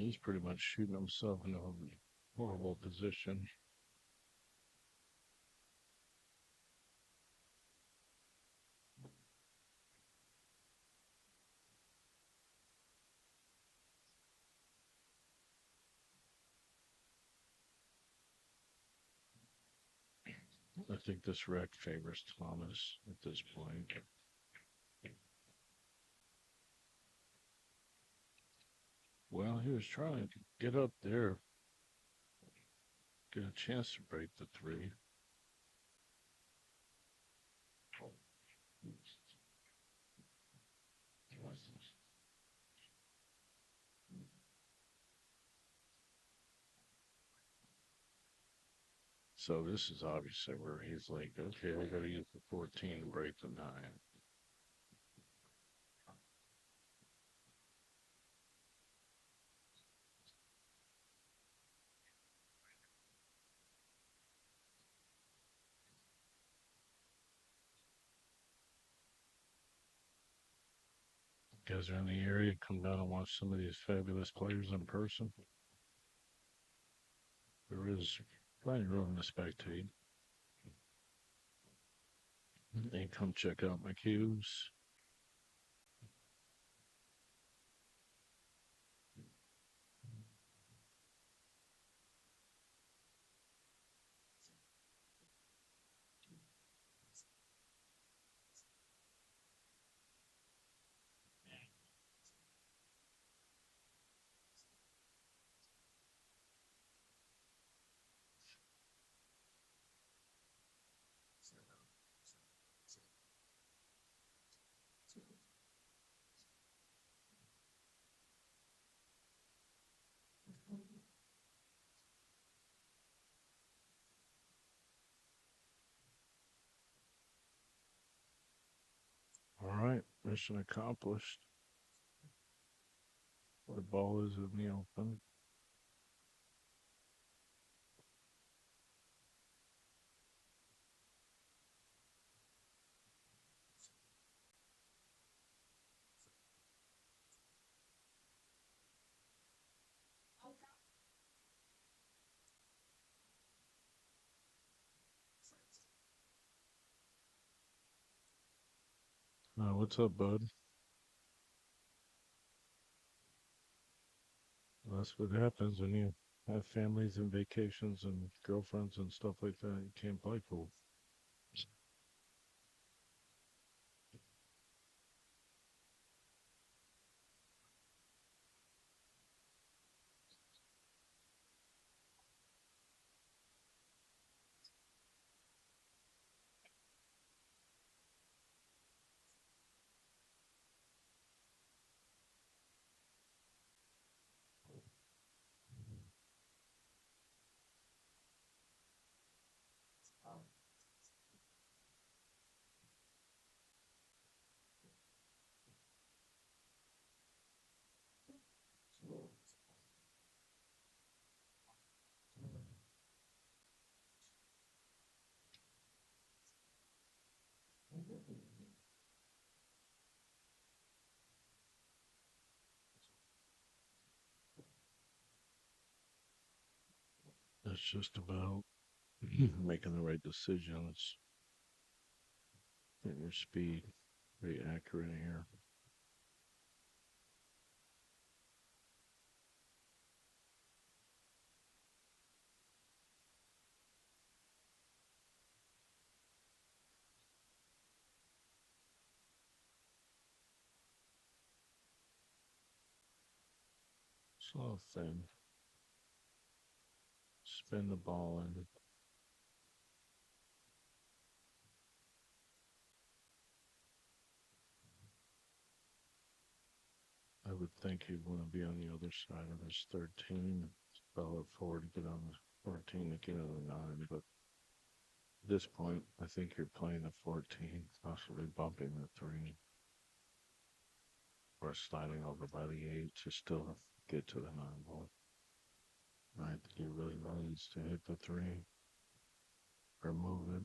[SPEAKER 1] He's pretty much shooting himself in a horrible position. I think this wreck favors Thomas at this point. Well, he was trying to get up there, get a chance to break the 3. So this is obviously where he's like, okay, I gotta use the 14 to break the 9. You guys are in the area, come down and watch some of these fabulous players in person. There is plenty of room to spectate. And come check out my cues. All right, mission accomplished. The ball is in the open. What's up, bud? That's what happens when you have families and vacations and girlfriends and stuff like that. You can't play pool. It's just about making the right decisions, getting your speed very accurate here. Slow thin. Spin the ball in. I would think he'd want to be on the other side of his 13. Spell it forward to get on the 14 to get on the 9. But at this point, I think you're playing the 14, possibly bumping the 3. Or sliding over by the 8 to still get to the 9 ball. I think he really needs to hit the 3 or move it.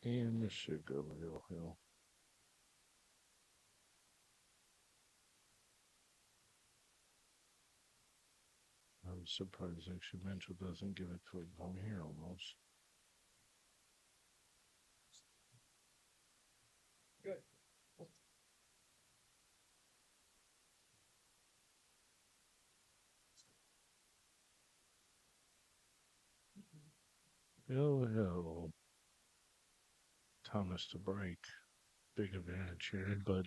[SPEAKER 1] And this should go real hill. I'm surprised exponential doesn't give it to it down here almost.
[SPEAKER 2] Good.
[SPEAKER 1] Hill. Thomas to break. Big advantage here, but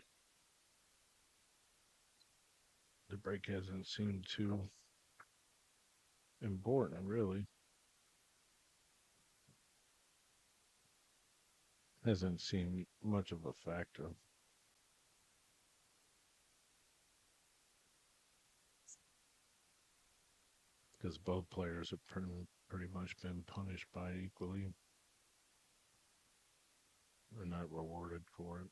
[SPEAKER 1] the break hasn't seemed too important, really. Hasn't seemed much of a factor. Because both players have pretty much been punished by equally. They're not rewarded for it.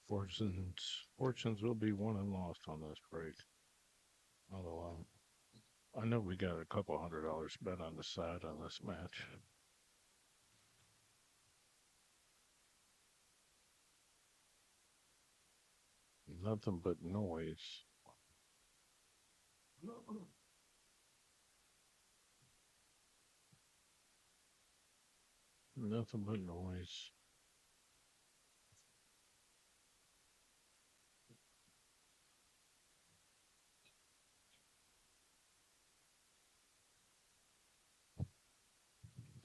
[SPEAKER 1] Fortunes will be won and lost on this break. Although I know we got a couple $100 spent on the side on this match. Nothing but noise. Nothing but noise.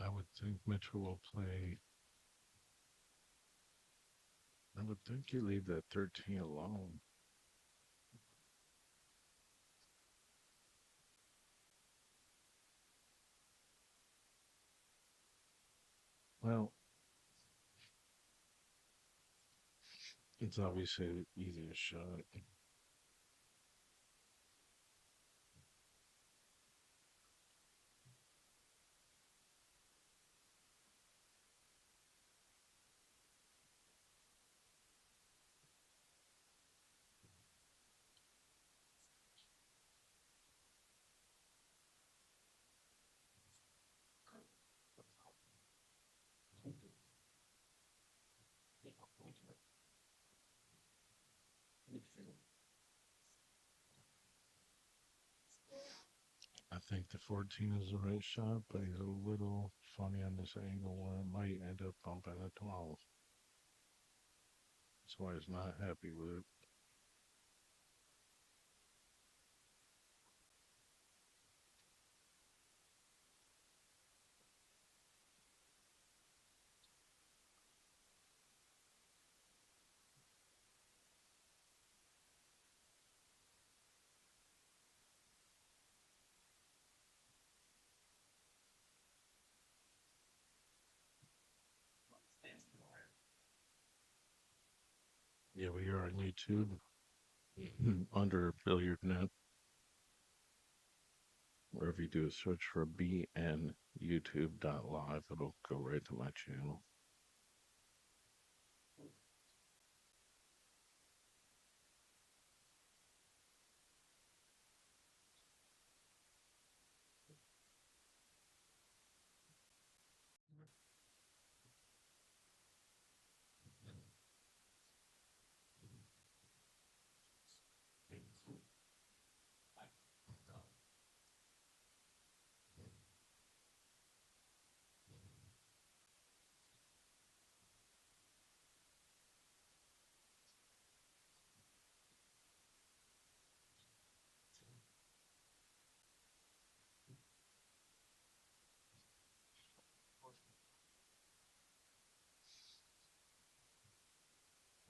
[SPEAKER 1] I would think Mitchell will play. I would think you leave that 13 alone. Well, it's obviously the easiest shot. I think the 14 is the right shot, but he's a little funny on this angle where it might end up bumping a 12. That's why he's not happy with it. Yeah, we are on YouTube under Billiardnet. Wherever you do a search for bnyoutube.live, it'll go right to my channel.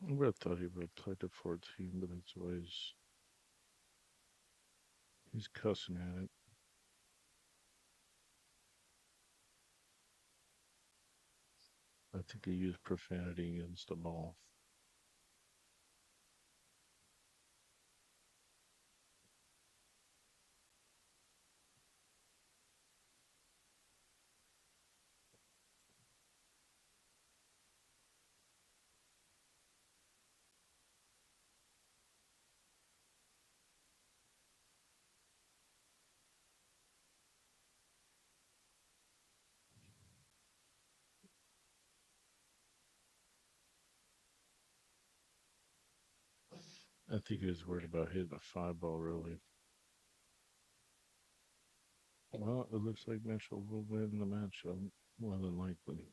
[SPEAKER 1] I would have thought he would have played the 14, but it's always he's cussing at it. I think he used profanity against the ball. I think he was worried about hitting a 5-ball, really. Well, it looks like Mitchell will win the matchup, more than likely.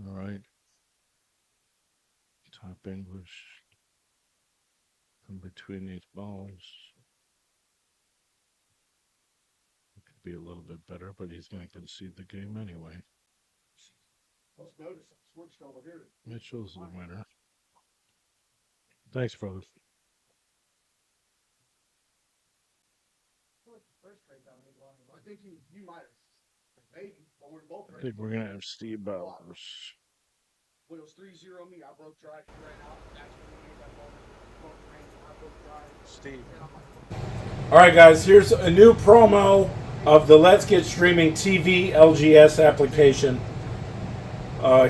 [SPEAKER 1] All right. Top English in between these balls. It could be a little bit better, but he's going to concede the game anyway. Mitchell's the winner. Thanks, brother.
[SPEAKER 2] I think you might have. Maybe, but we're both.
[SPEAKER 1] I think we're going to have Steve Bowers.
[SPEAKER 2] When it was 3-0 me, I broke dry, he ran out. That's when I broke dry.
[SPEAKER 1] Steve.
[SPEAKER 3] All right, guys, here's a new promo of the Let's Get Streaming TV LGS application.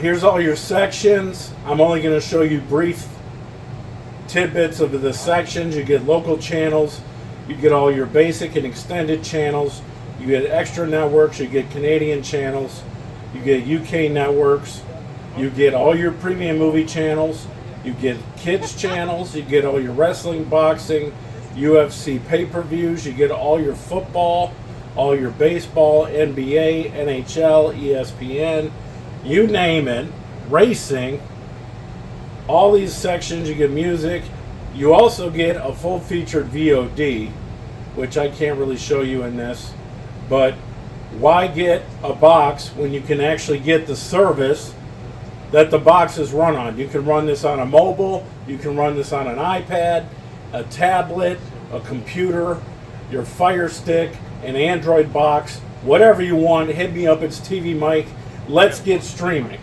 [SPEAKER 3] Here's all your sections. I'm only going to show you brief tidbits of the sections. You get local channels. You get all your basic and extended channels. You get extra networks. You get Canadian channels. You get UK networks. You get all your premium movie channels. You get kids channels. You get all your wrestling, boxing, UFC pay-per-views. You get all your football, all your baseball, NBA, NHL, ESPN, you name it, racing. All these sections, you get music. You also get a full-featured VOD, which I can't really show you in this. But why get a box when you can actually get the service that the box is run on? You can run this on a mobile, you can run this on an iPad, a tablet, a computer, your Fire Stick, an Android box, whatever you want. Hit me up, it's TvMike. Let's get streaming.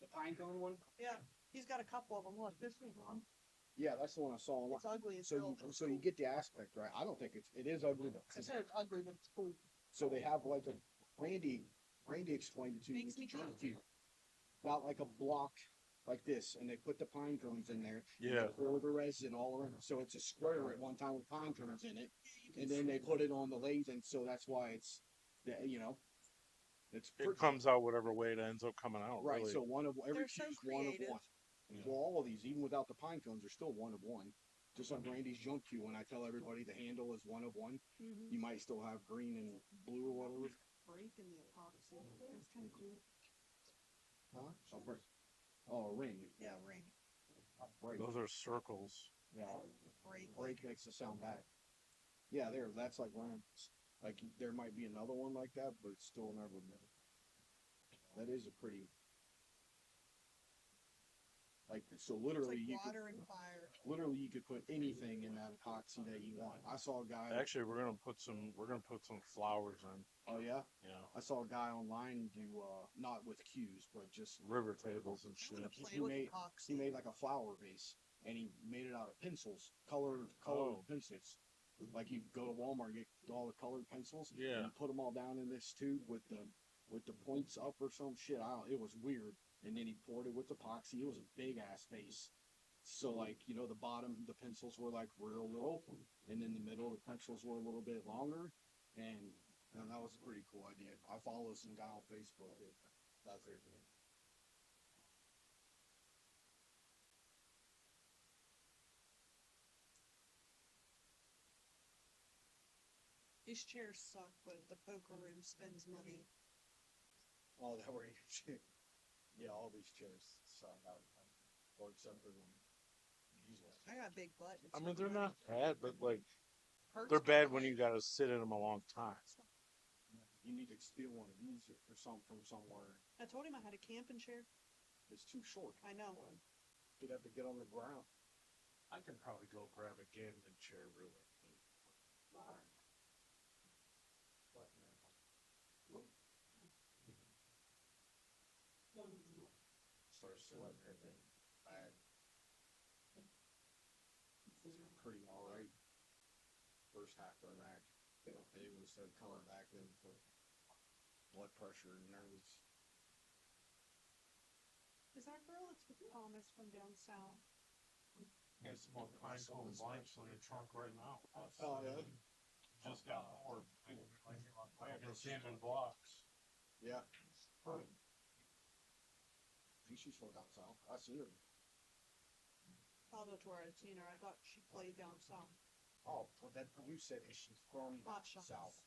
[SPEAKER 2] The pine cone one?
[SPEAKER 4] Yeah, he's got a couple of them. Look, this one's on.
[SPEAKER 2] Yeah, that's the one I saw.
[SPEAKER 4] It's ugly as
[SPEAKER 2] So
[SPEAKER 4] hell.
[SPEAKER 2] so you get the aspect right. I don't think it is ugly.
[SPEAKER 4] I said it's ugly, but it's cool.
[SPEAKER 2] So they have like a Randy explained it to
[SPEAKER 4] Makes me
[SPEAKER 2] you. Not like a block like this, and they put the pine cones in there.
[SPEAKER 1] Yeah.
[SPEAKER 2] Pour the resin all around. So it's a square at one time with pine cones in it, and then they put it on the lathe, and so that's why it's, it's
[SPEAKER 1] It comes out whatever way it ends up coming out.
[SPEAKER 2] right.
[SPEAKER 1] Really.
[SPEAKER 2] So every
[SPEAKER 4] They're so
[SPEAKER 2] cue's one of
[SPEAKER 4] creative.
[SPEAKER 2] one. Well, all of these, even without the pine cones, are still one of one. Just like Randy's jump cue, when I tell everybody the handle is one of one, you might still have green and blue or whatever.
[SPEAKER 4] Break in the epoxy. It's kind of cool.
[SPEAKER 2] Huh? Oh, a ring.
[SPEAKER 4] Yeah, ring.
[SPEAKER 2] Break.
[SPEAKER 1] Those are circles.
[SPEAKER 2] Yeah.
[SPEAKER 4] Break.
[SPEAKER 2] Break makes the sound back. Yeah, that's like one. Like there might be another one like that, but it's still never. That is a pretty. Like so,
[SPEAKER 4] It's
[SPEAKER 2] literally,
[SPEAKER 4] like
[SPEAKER 2] you
[SPEAKER 4] water and fire.
[SPEAKER 2] literally you could put anything in that epoxy that you want. I saw a guy.
[SPEAKER 1] Actually, we're gonna put some flowers in.
[SPEAKER 2] Oh yeah.
[SPEAKER 1] Yeah.
[SPEAKER 2] I saw a guy online do not with cues, but just
[SPEAKER 1] River tables and shit.
[SPEAKER 4] I'm gonna play
[SPEAKER 2] he
[SPEAKER 4] with
[SPEAKER 2] made
[SPEAKER 4] epoxy.
[SPEAKER 2] like a flower vase, and he made it out of pencils, colored pencils. Like you go to Walmart, get all the colored pencils,
[SPEAKER 1] Yeah.
[SPEAKER 2] and you put them all down in this tube with the points up or some shit. It was weird. And then he poured it with epoxy. It was a big ass vase. So like, the bottom, the pencils were like real little, and in the middle, the pencils were a little bit longer, and that was a pretty cool idea. I follow some guy on Facebook that does it.
[SPEAKER 4] These chairs suck, but the poker room spends money.
[SPEAKER 2] Oh, that were yeah, all these chairs suck out. Or except for these ones.
[SPEAKER 4] I got a big butt.
[SPEAKER 1] I mean, they're not bad, but like,
[SPEAKER 4] hurts
[SPEAKER 1] They're
[SPEAKER 4] my
[SPEAKER 1] bad when
[SPEAKER 4] leg.
[SPEAKER 1] you gotta sit in them a long time.
[SPEAKER 2] You need to steal one of these or something from somewhere.
[SPEAKER 4] I told him I had a camping chair.
[SPEAKER 2] It's too short.
[SPEAKER 4] I know.
[SPEAKER 2] You'd have to get on the ground.
[SPEAKER 1] I can probably go grab a gambling chair really. Start sweating everything bad.
[SPEAKER 2] Pretty alright. First half of the match. It was coming back in for blood pressure and nerves.
[SPEAKER 4] Is that girl that's with Thomas from down south?
[SPEAKER 1] Got some more pine cone blanks in the trunk right now.
[SPEAKER 2] Oh, yeah?
[SPEAKER 1] Just got more. I can see them in blocks.
[SPEAKER 2] Yeah. I think she's from down south. I seen her.
[SPEAKER 4] I'll go to where I'd seen her. I thought she played down south.
[SPEAKER 2] Oh, well, that you said is she from
[SPEAKER 4] Hot shots.
[SPEAKER 2] south?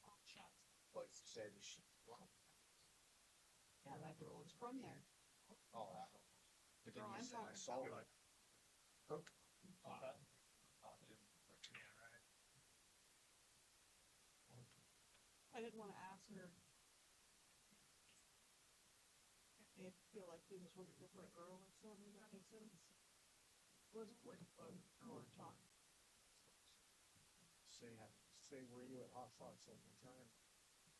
[SPEAKER 4] Hot shots.
[SPEAKER 2] But you said is she from?
[SPEAKER 4] Yeah, that girl is from there.
[SPEAKER 2] Oh, I don't know. But then
[SPEAKER 4] Girl,
[SPEAKER 2] you
[SPEAKER 4] I'm
[SPEAKER 2] said I
[SPEAKER 4] talking
[SPEAKER 2] saw
[SPEAKER 4] about.
[SPEAKER 2] her.
[SPEAKER 4] I didn't want to ask her. I feel like he was with a different girl or something. Does that make sense? Was with a girl or talk.
[SPEAKER 2] Say were you at Hot Shots at the time?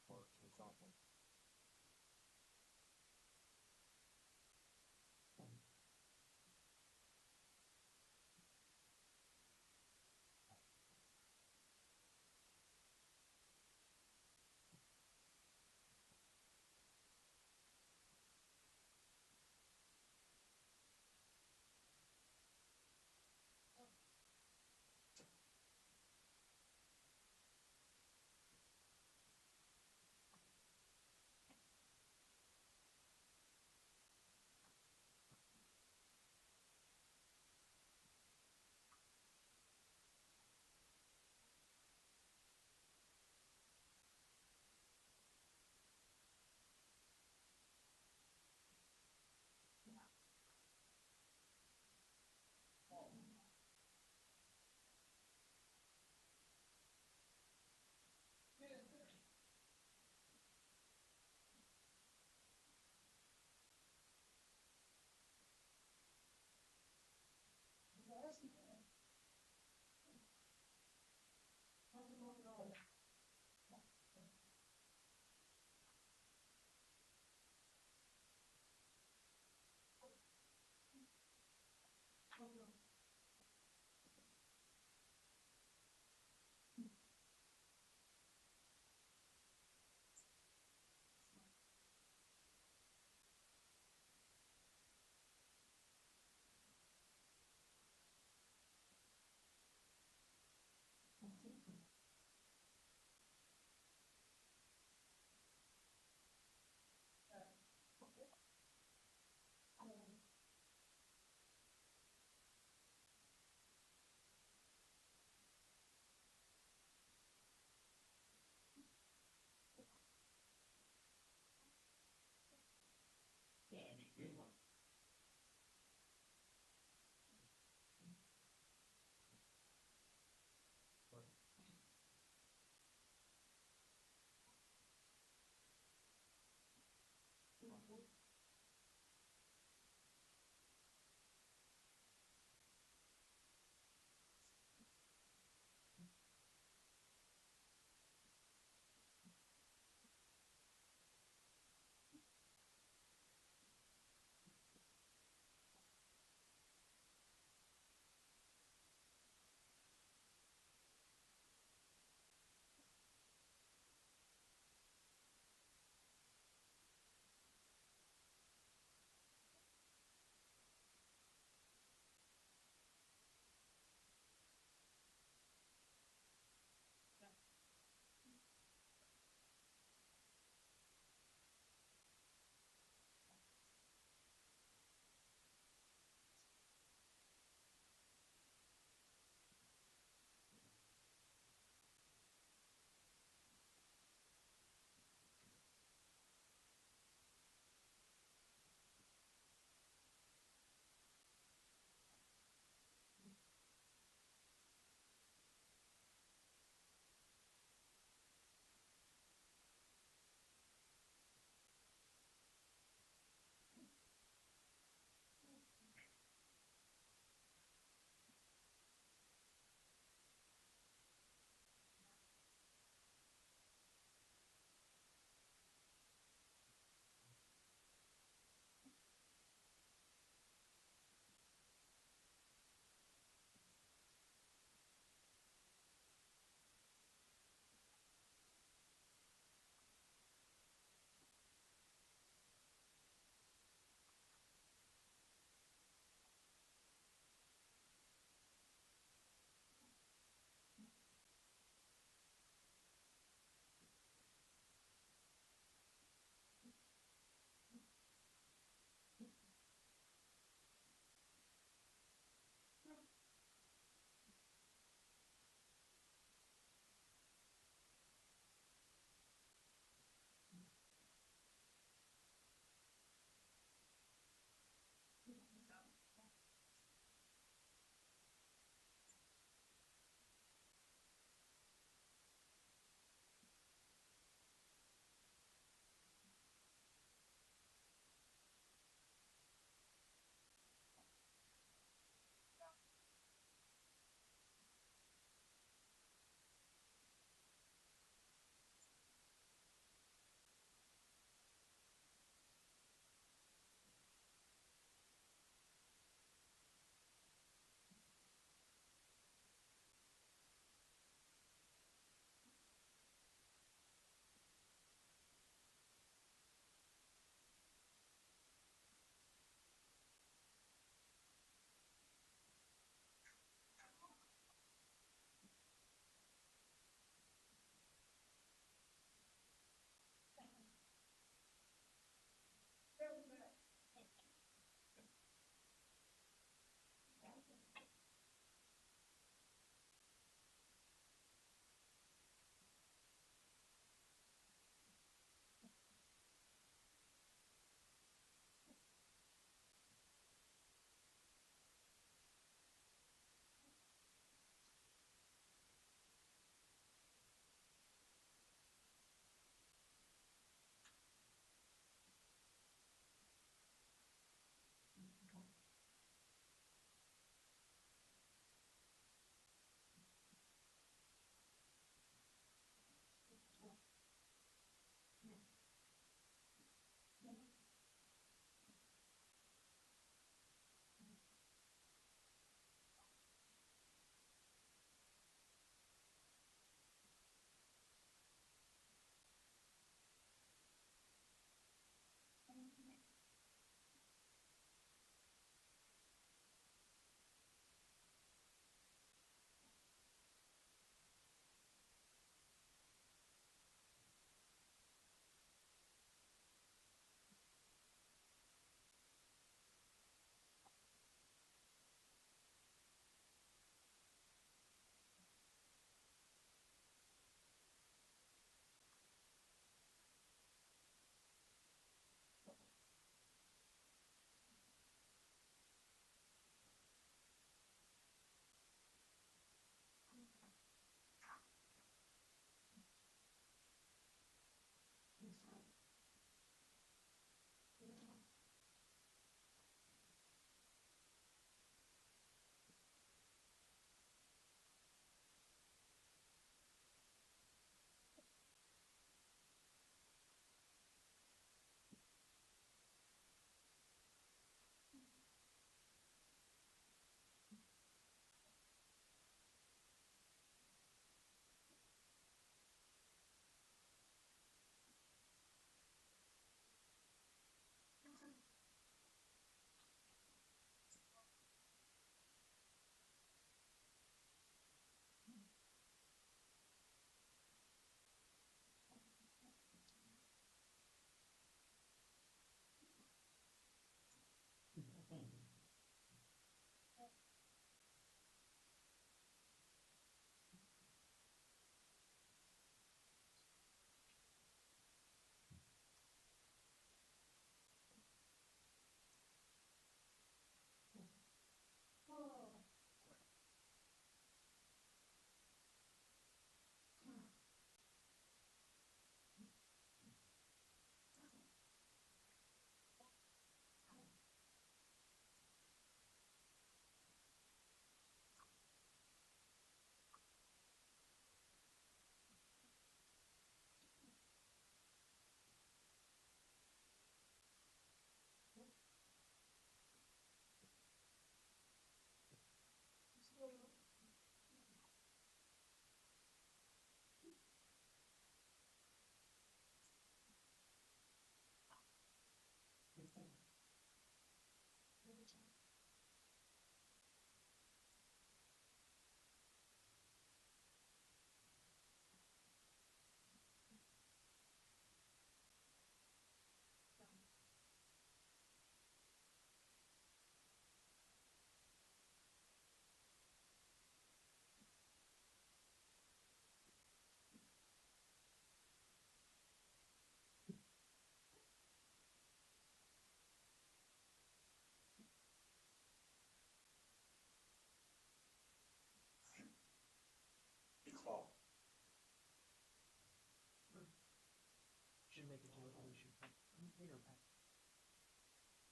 [SPEAKER 2] Or something.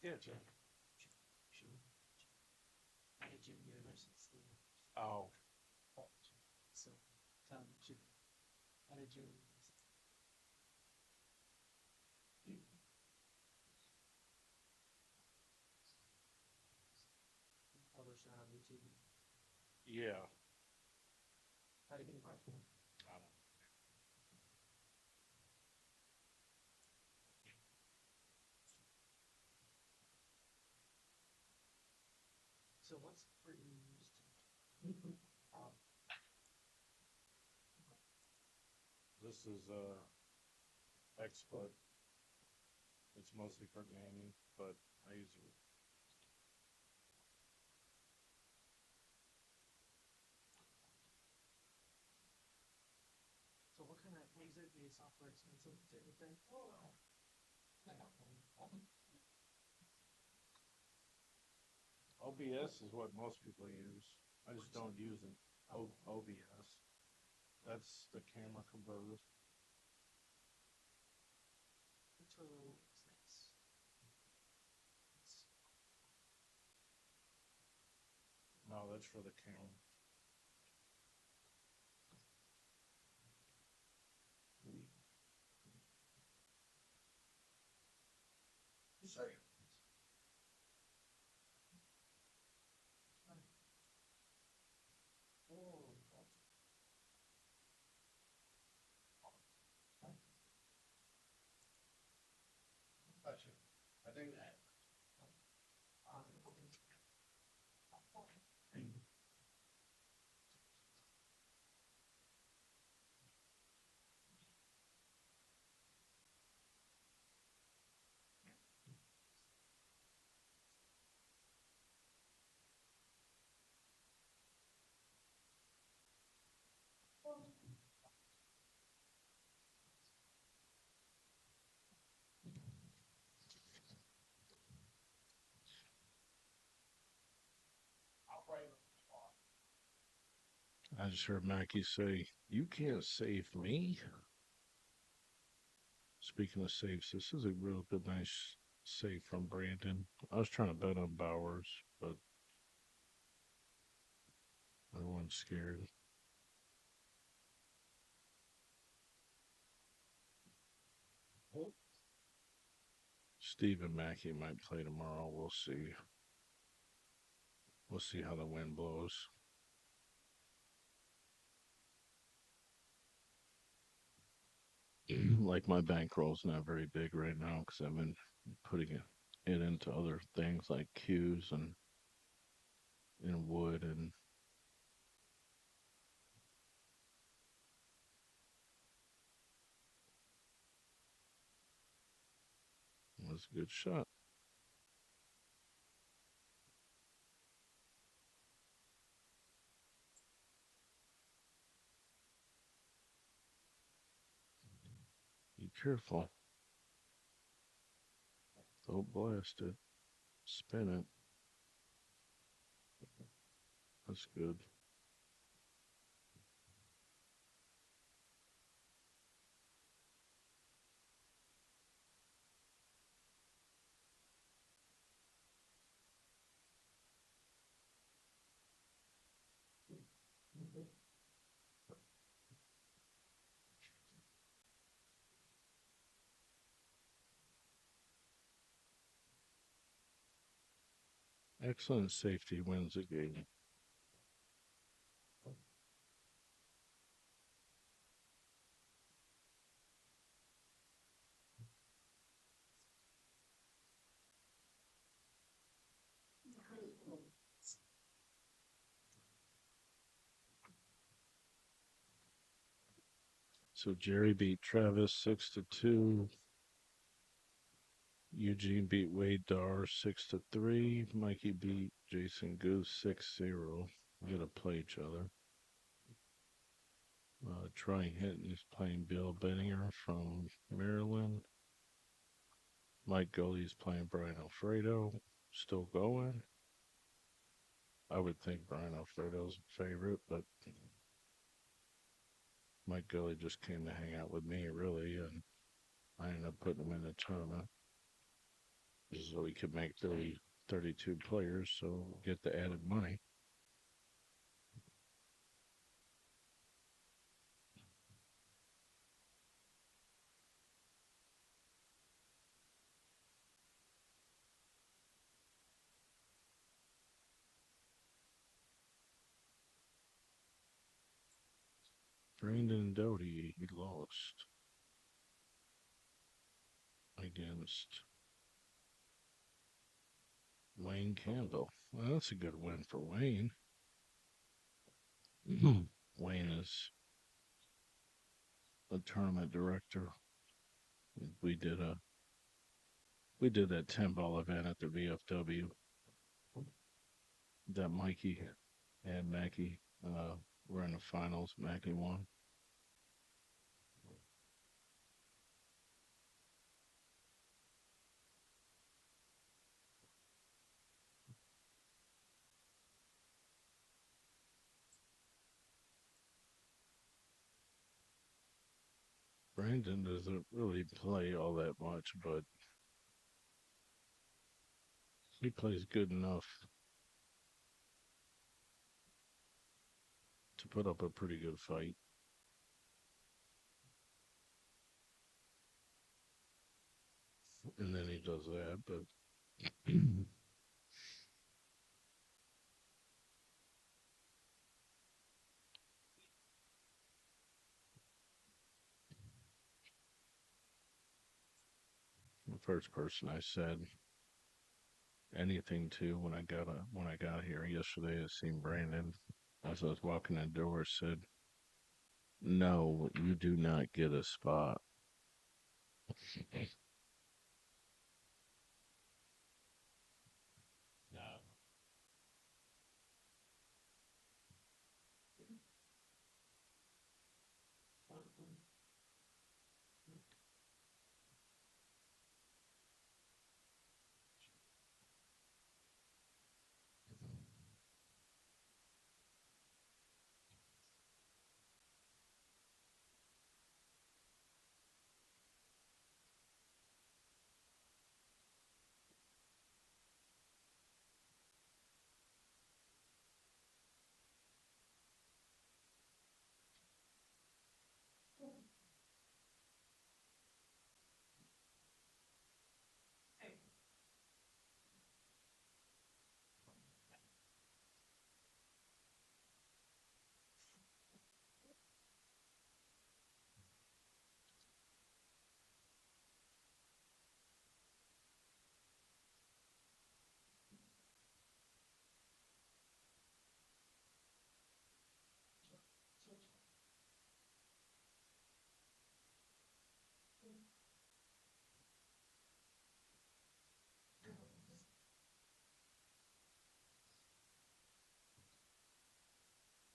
[SPEAKER 1] Yeah, Jim. Oh.
[SPEAKER 5] So, tell me, how did you? Published it on YouTube.
[SPEAKER 1] Yeah.
[SPEAKER 5] How did you find it?
[SPEAKER 1] I don't.
[SPEAKER 5] So what's for you used?
[SPEAKER 1] This is expert. It's mostly for gaming, but I use it.
[SPEAKER 5] So what kind of, is it the software expensive to take with it?
[SPEAKER 1] OBS is what most people use. I just don't use it. OBS. That's the camera converter.
[SPEAKER 5] Which one is this?
[SPEAKER 1] No, that's for the camera.
[SPEAKER 2] Sorry. Gotcha. I think that.
[SPEAKER 1] I just heard Mackie say, "You can't save me." Speaking of saves, this is a real good, nice save from Brandon. I was trying to bet on Bowers, but everyone's scared. Steve and Mackie might play tomorrow. We'll see. We'll see how the wind blows. Like my bankroll's not very big right now because I've been putting it into other things like cues and wood and it was a good shot. Be careful. Don't blast it. Spin it. That's good. Excellent safety wins the game. So Jerry beat Travis 6-2. Eugene beat Wade Dar 6-3. Mikey beat Jason Goose 6-0. We gotta play each other. Troy Hinton is playing Bill Benninger from Maryland. Mike Gully's playing Brian Alfredo. Still going. I would think Brian Alfredo's favorite, but Mike Gully just came to hang out with me, really, and I ended up putting him in the tournament. So we could make 32 players, so get the added money. Brandon Doty, he lost against Wayne Campbell. Well, that's a good win for Wayne. Wayne is a tournament director. We did that 10-ball event at the VFW that Mikey and Mackie were in the finals. Mackie won. Brandon doesn't really play all that much, but he plays good enough to put up a pretty good fight. And then he does that, but the first person I said anything to when I got here yesterday, I seen Brandon as I was walking in the door, said, "No, you do not get a spot."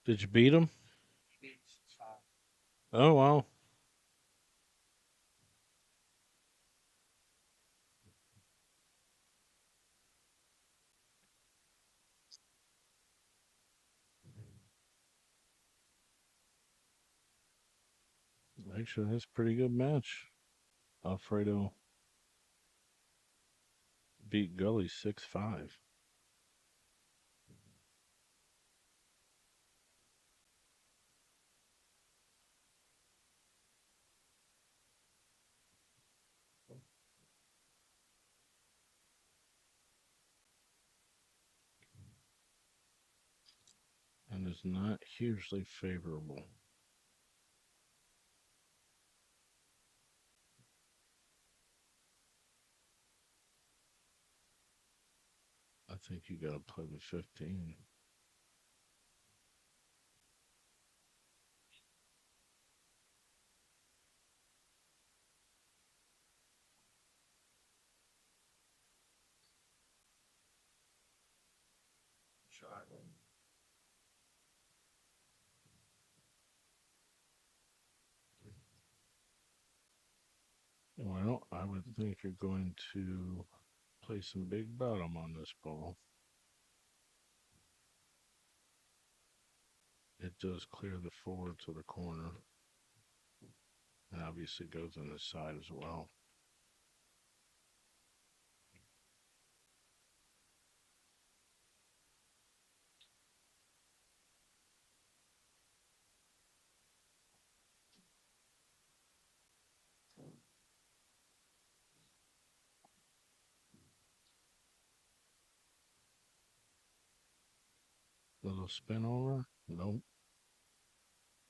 [SPEAKER 1] Did you beat him? Oh wow. Actually, that's a pretty good match. Alfredo beat Gully 6-5. And is not hugely favorable. I think you gotta play the 15. Well, I would think you're going to play some big bottom on this ball. It does clear the forward to the corner. And obviously goes on the side as well.
[SPEAKER 3] Little spin over? Nope.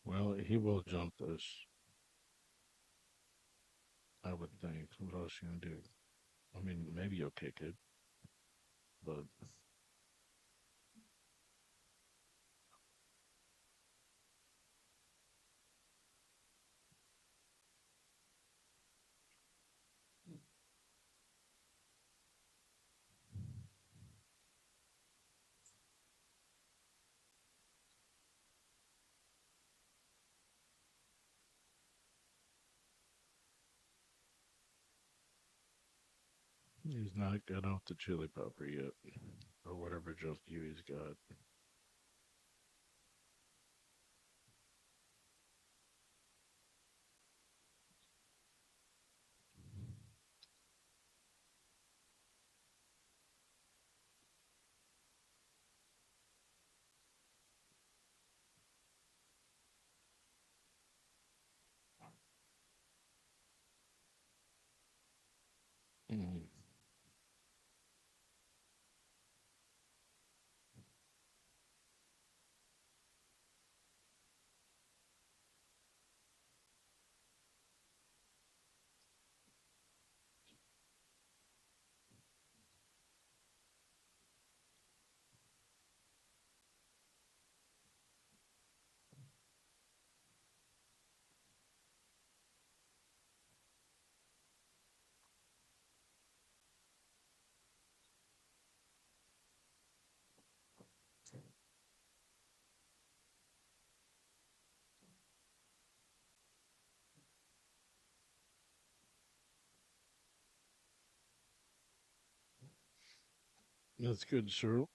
[SPEAKER 3] Well, he will jump this. I would think. What else you gonna do? I mean, maybe you'll kick it, but he's not got off the chili pepper yet, or whatever jump cue he's got. Mm. That's good, sir.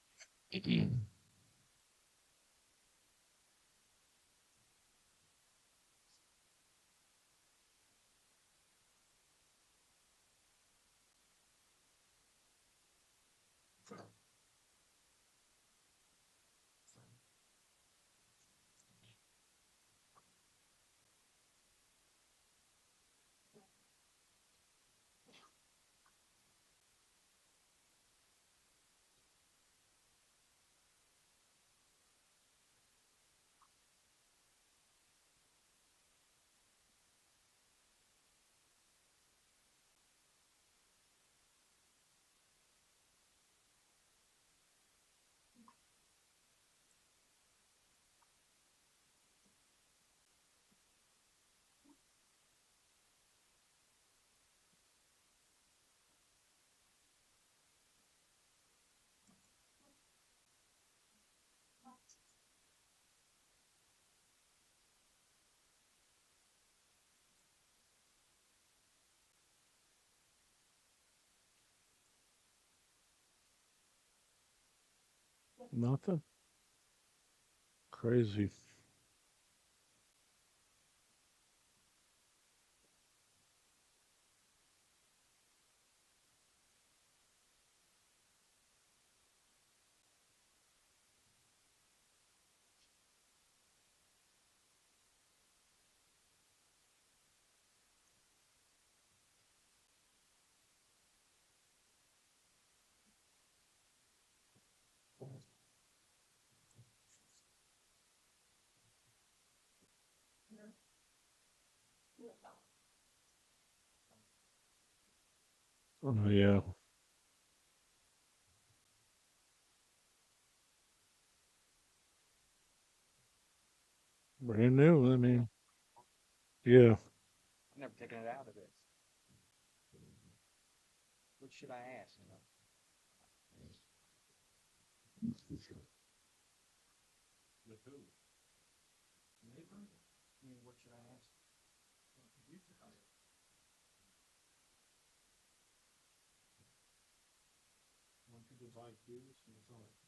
[SPEAKER 3] Nothing. Crazy. Oh yeah. Brand new. I mean, yeah.
[SPEAKER 2] I've never taken it out of this. What should I ask? With who? Neighbor? I mean, what should I ask? You tell me. Want to divide cues? It's all right.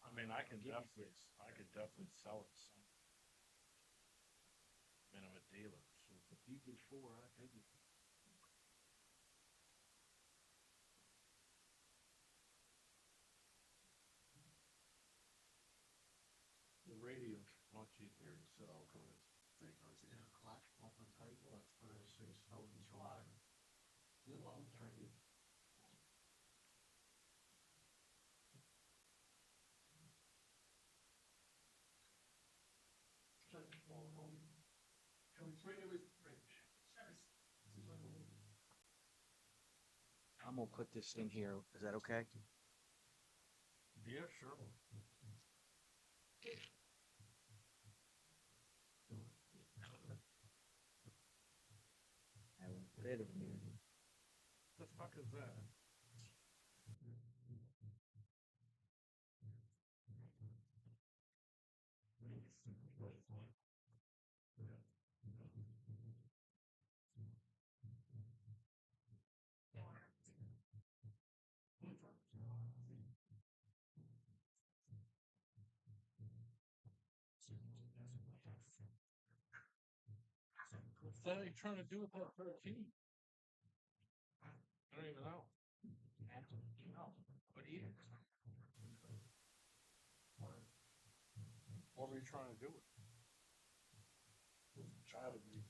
[SPEAKER 1] I mean, I could definitely sell it some. I mean, I'm a dealer, so.
[SPEAKER 2] If you get 4, I take it.
[SPEAKER 1] The radio is much easier to sell because
[SPEAKER 2] They goes in a clack off the table, that's for a 6 phone slide. The long trade. I'm gonna put this in here. Is that okay?
[SPEAKER 1] yeah, sure.
[SPEAKER 2] I will put it in here.
[SPEAKER 1] What the fuck is that? What are you trying to do with that 13? I don't even know. What do you? What were you trying to do with it? Try to be.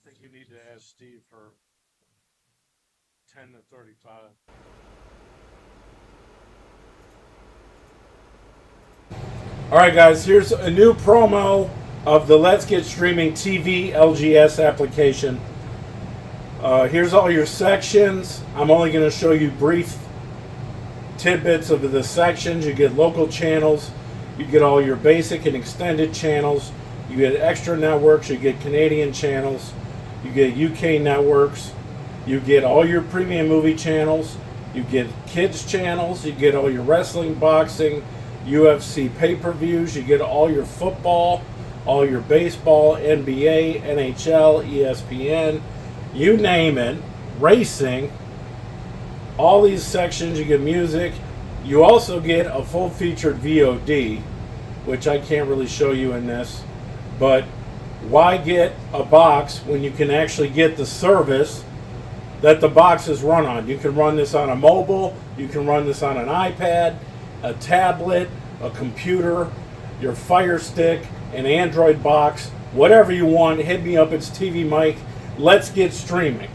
[SPEAKER 1] I think you need to ask Steve for 10 to 35.
[SPEAKER 3] All right, guys, here's a new promo of the Let's Get Streaming TV LGS application. Here's all your sections. I'm only going to show you brief tidbits of the sections. You get local channels. You get all your basic and extended channels. You get extra networks. You get Canadian channels. You get UK networks. You get all your premium movie channels. You get kids channels. You get all your wrestling, boxing, UFC pay-per-views. You get all your football, all your baseball, NBA, NHL, ESPN, you name it, racing. All these sections, you get music. You also get a full-featured VOD, which I can't really show you in this. But why get a box when you can actually get the service that the box is run on? You can run this on a mobile. You can run this on an iPad, a tablet, a computer, your Fire Stick, an Android box, whatever you want. Hit me up. It's TvMike. Let's get streaming.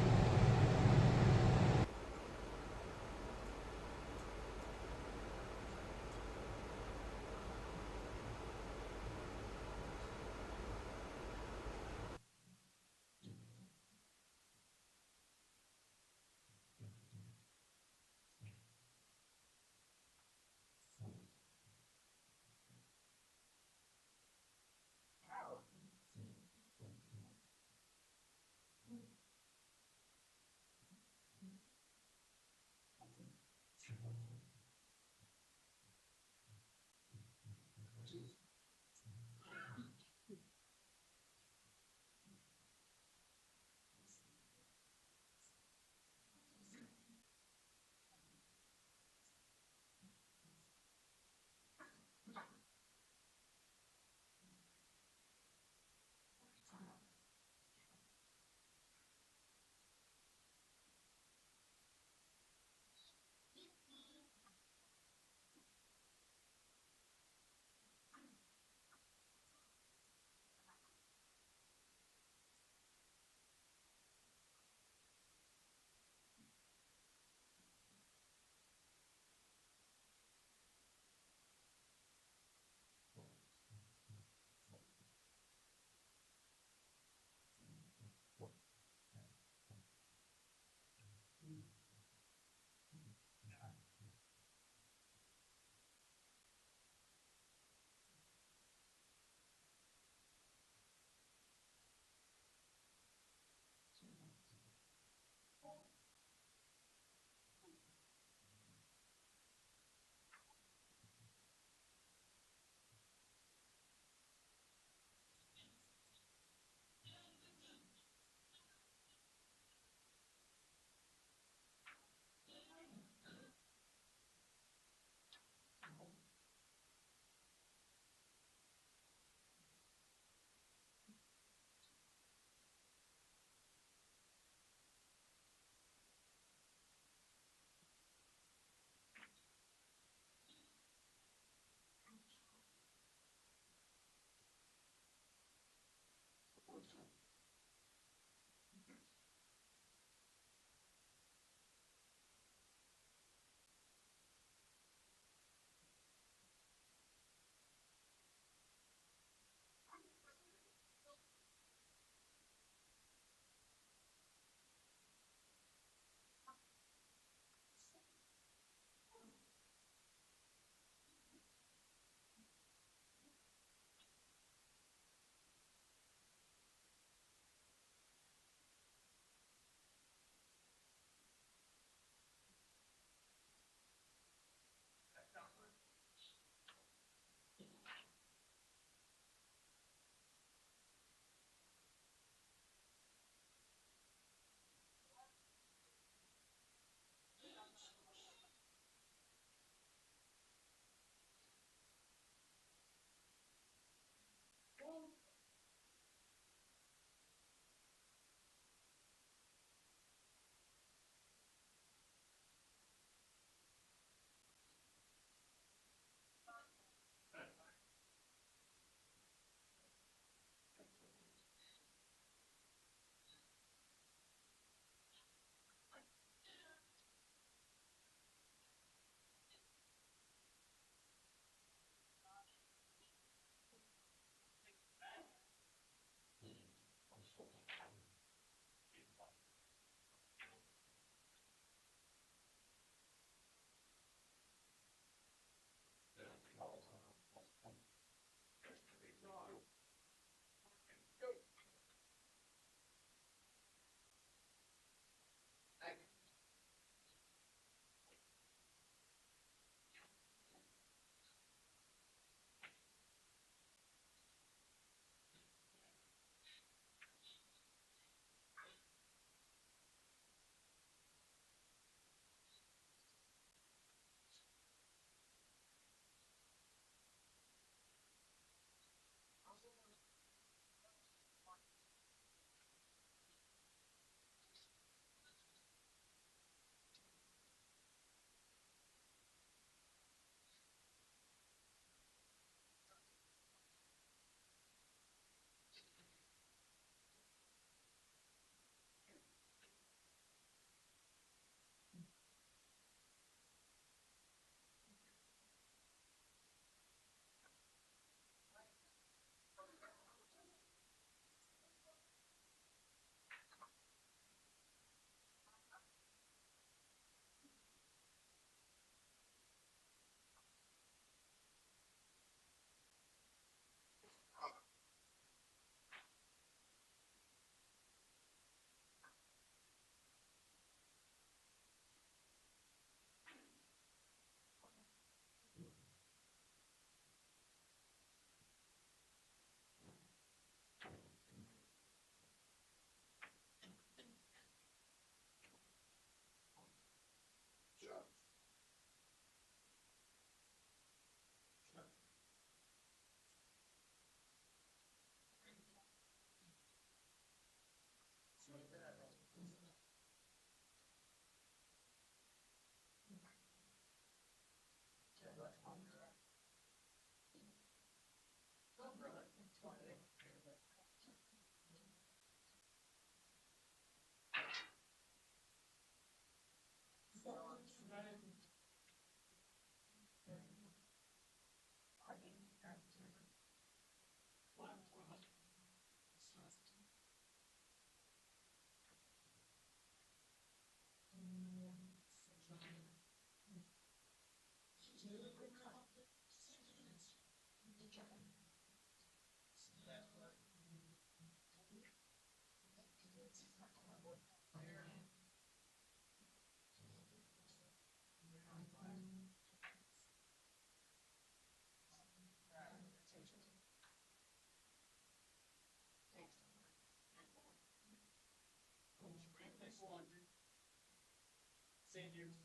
[SPEAKER 5] St. Hughes.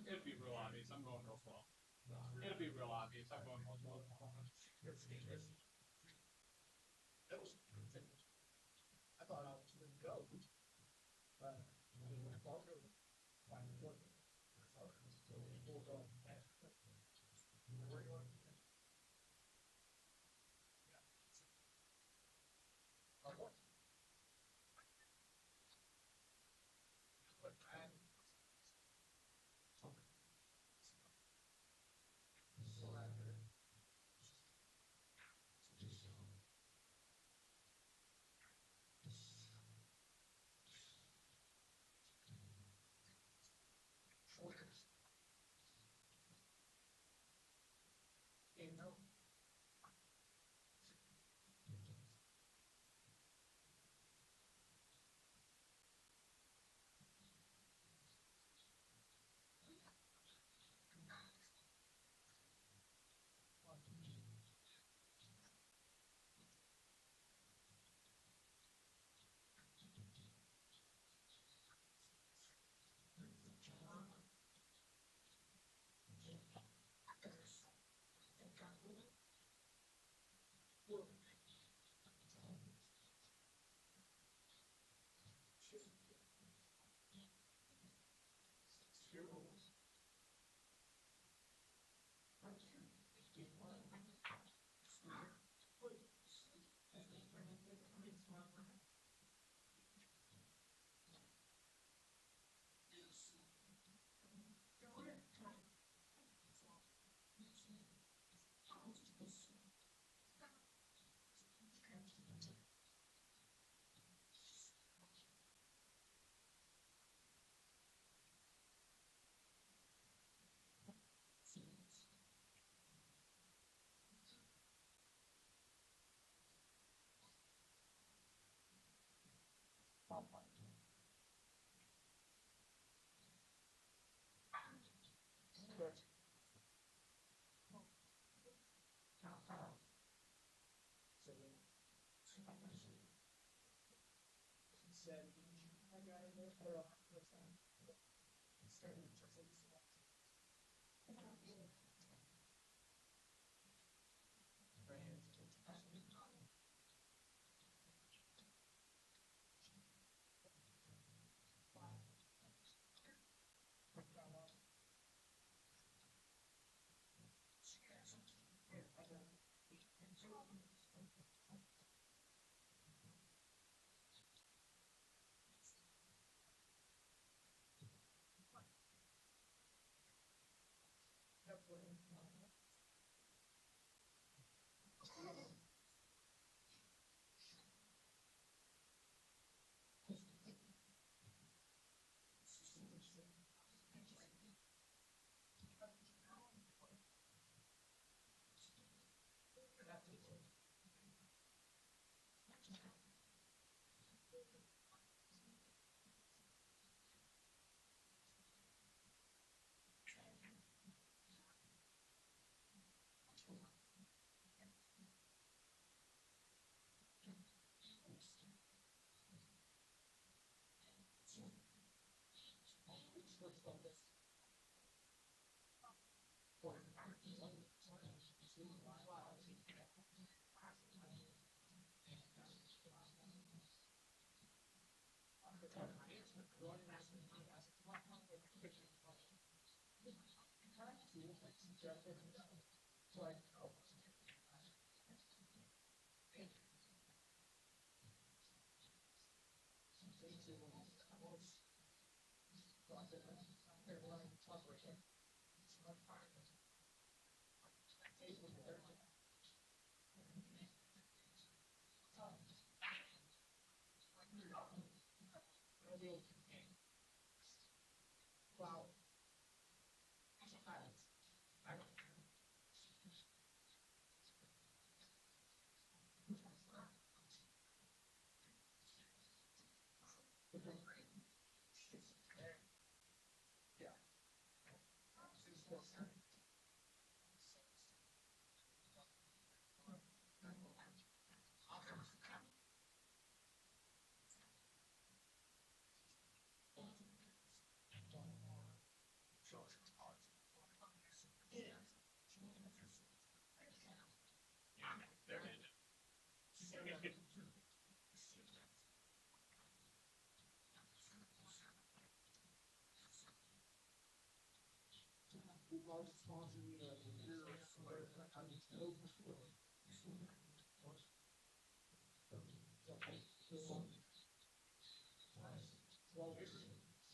[SPEAKER 5] It'd be real obvious. I'm going real slow. It'll be real obvious. I'm going real slow. I thought I was going to go. But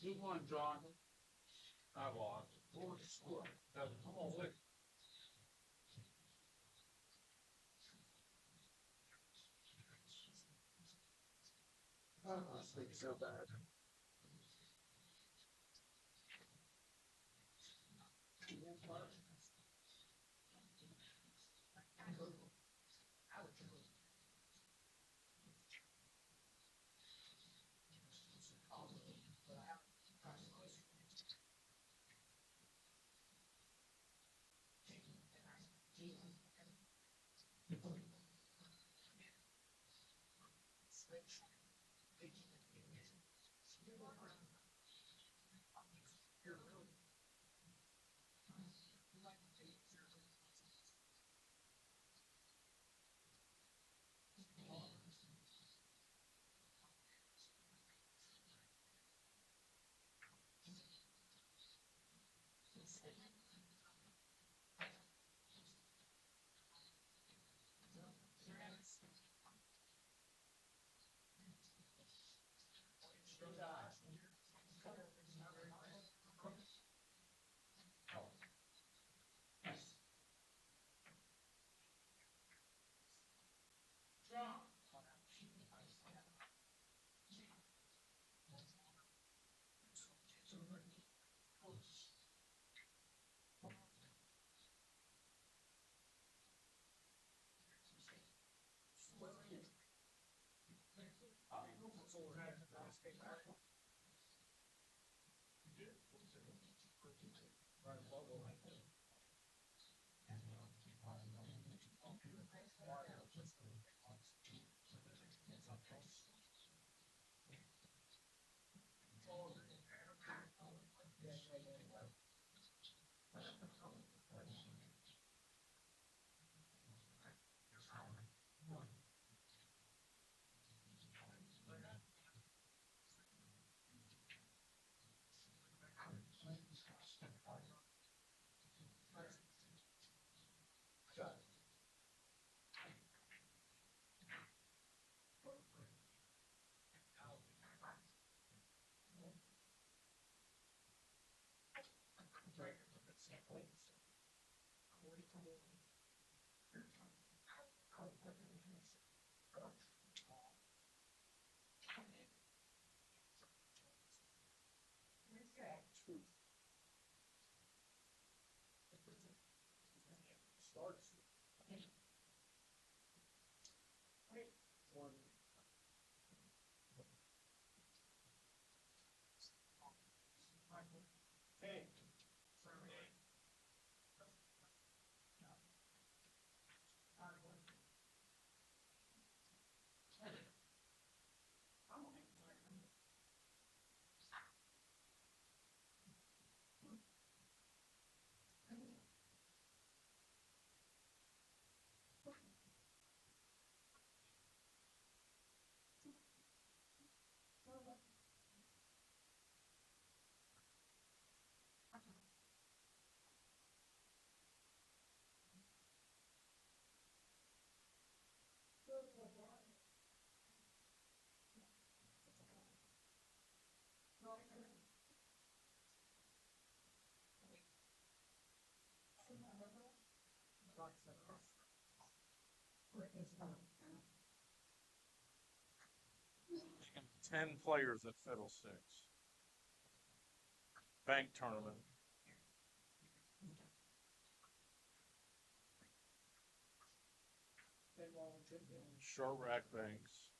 [SPEAKER 5] You won, John. I lost. Come on, wait.
[SPEAKER 2] This thing's so bad.
[SPEAKER 1] 10 players at Fiddlesticks. Bank tournament. Short rack banks.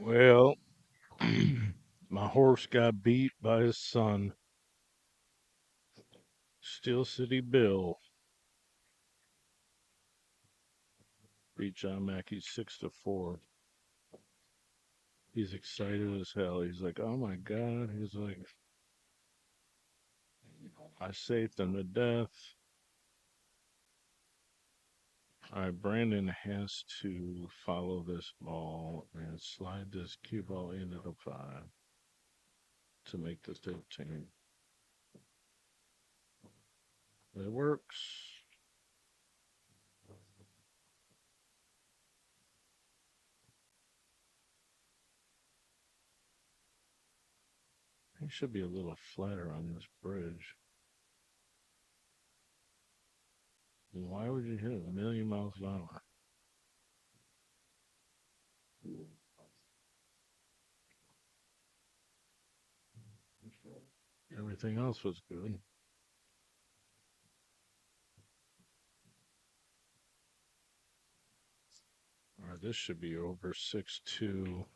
[SPEAKER 1] Well, my horse got beat by his son. Steel City Bill beat John Mackey 6-4. He's excited as hell. He's like, "Oh my god!" He's like, "I saved him to death."
[SPEAKER 3] All right, Brandon has to follow this ball and slide this cue ball into the 5 to make the 15. It works. He should be a little flatter on this bridge. Why would you hit it 1,000,000 miles an hour? Everything else was good. All right, this should be over 6-2.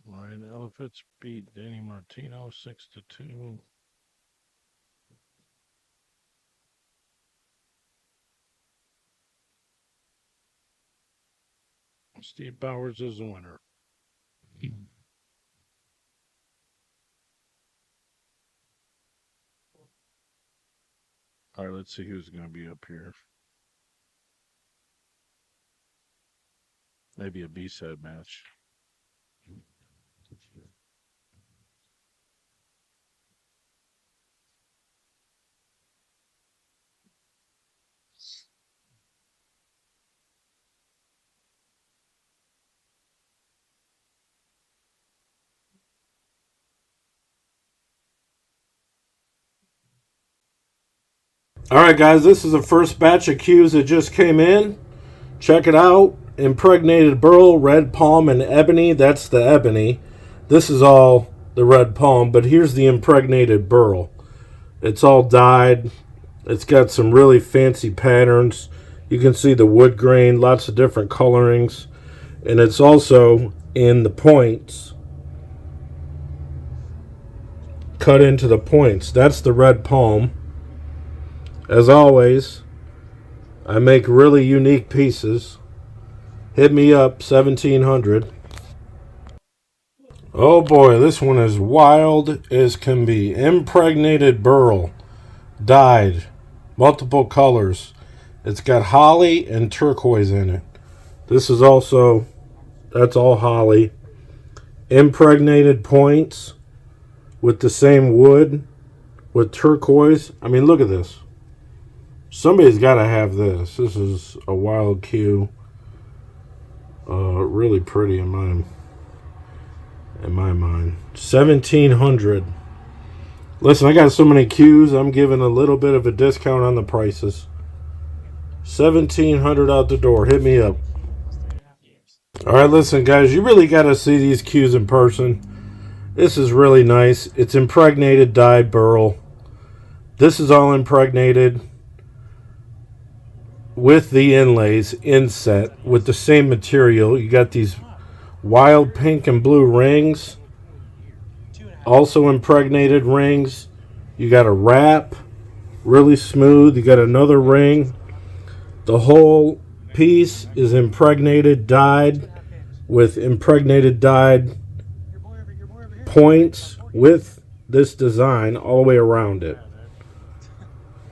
[SPEAKER 3] Ryan Elephants beat Danny Martino 6-2. Steve Bowers is the winner. All right, let's see who's going to be up here. Maybe a B-side match. All right, guys, this is the first batch of cues that just came in. Check it out. Impregnated Burl, Red Palm, and Ebony. That's the Ebony. This is all the Red Palm, but here's the Impregnated Burl. It's all dyed. It's got some really fancy patterns. You can see the wood grain, lots of different colorings. And it's also in the points. Cut into the points. That's the Red Palm. As always, I make really unique pieces. Hit me up, 1700. Oh boy, this one is wild as can be. Impregnated Burl. Dyed. Multiple colors. It's got holly and turquoise in it. This is also, that's all holly. Impregnated points with the same wood with turquoise. I mean, look at this. Somebody's got to have this. This is a wild cue. Really pretty in my mind. 1700. Listen, I got so many cues. I'm giving a little bit of a discount on the prices. 1700 out the door. Hit me up. All right, listen, guys. You really got to see these cues in person. This is really nice. It's impregnated dyed burl. This is all impregnated with the inlays inset with the same material. You got these wild pink and blue rings, also impregnated rings. You got a wrap, really smooth. You got another ring. The whole piece is impregnated, dyed with impregnated dyed points with this design all the way around it.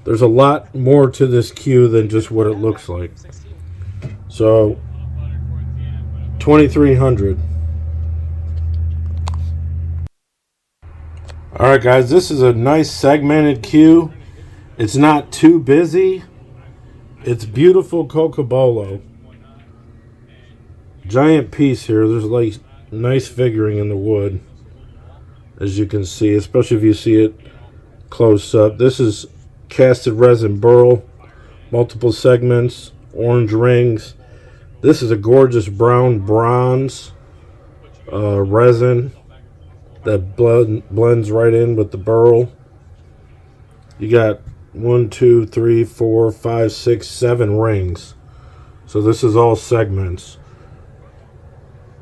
[SPEAKER 3] There's a lot more to this cue than just what it looks like. So, 2300. Alright guys, this is a nice segmented cue. It's not too busy. It's beautiful cocobolo. Giant piece here. There's like nice figuring in the wood, as you can see, especially if you see it close up. This is casted resin burl multiple segments, orange rings. This is a gorgeous brown bronze resin that blends right in with the burl. You got 1, 2, 3, 4, 5, 6, 7 rings. So this is all segments.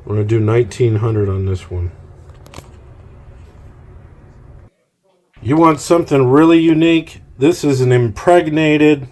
[SPEAKER 3] We're gonna do 1900 on this one. You want something really unique? This is an impregnated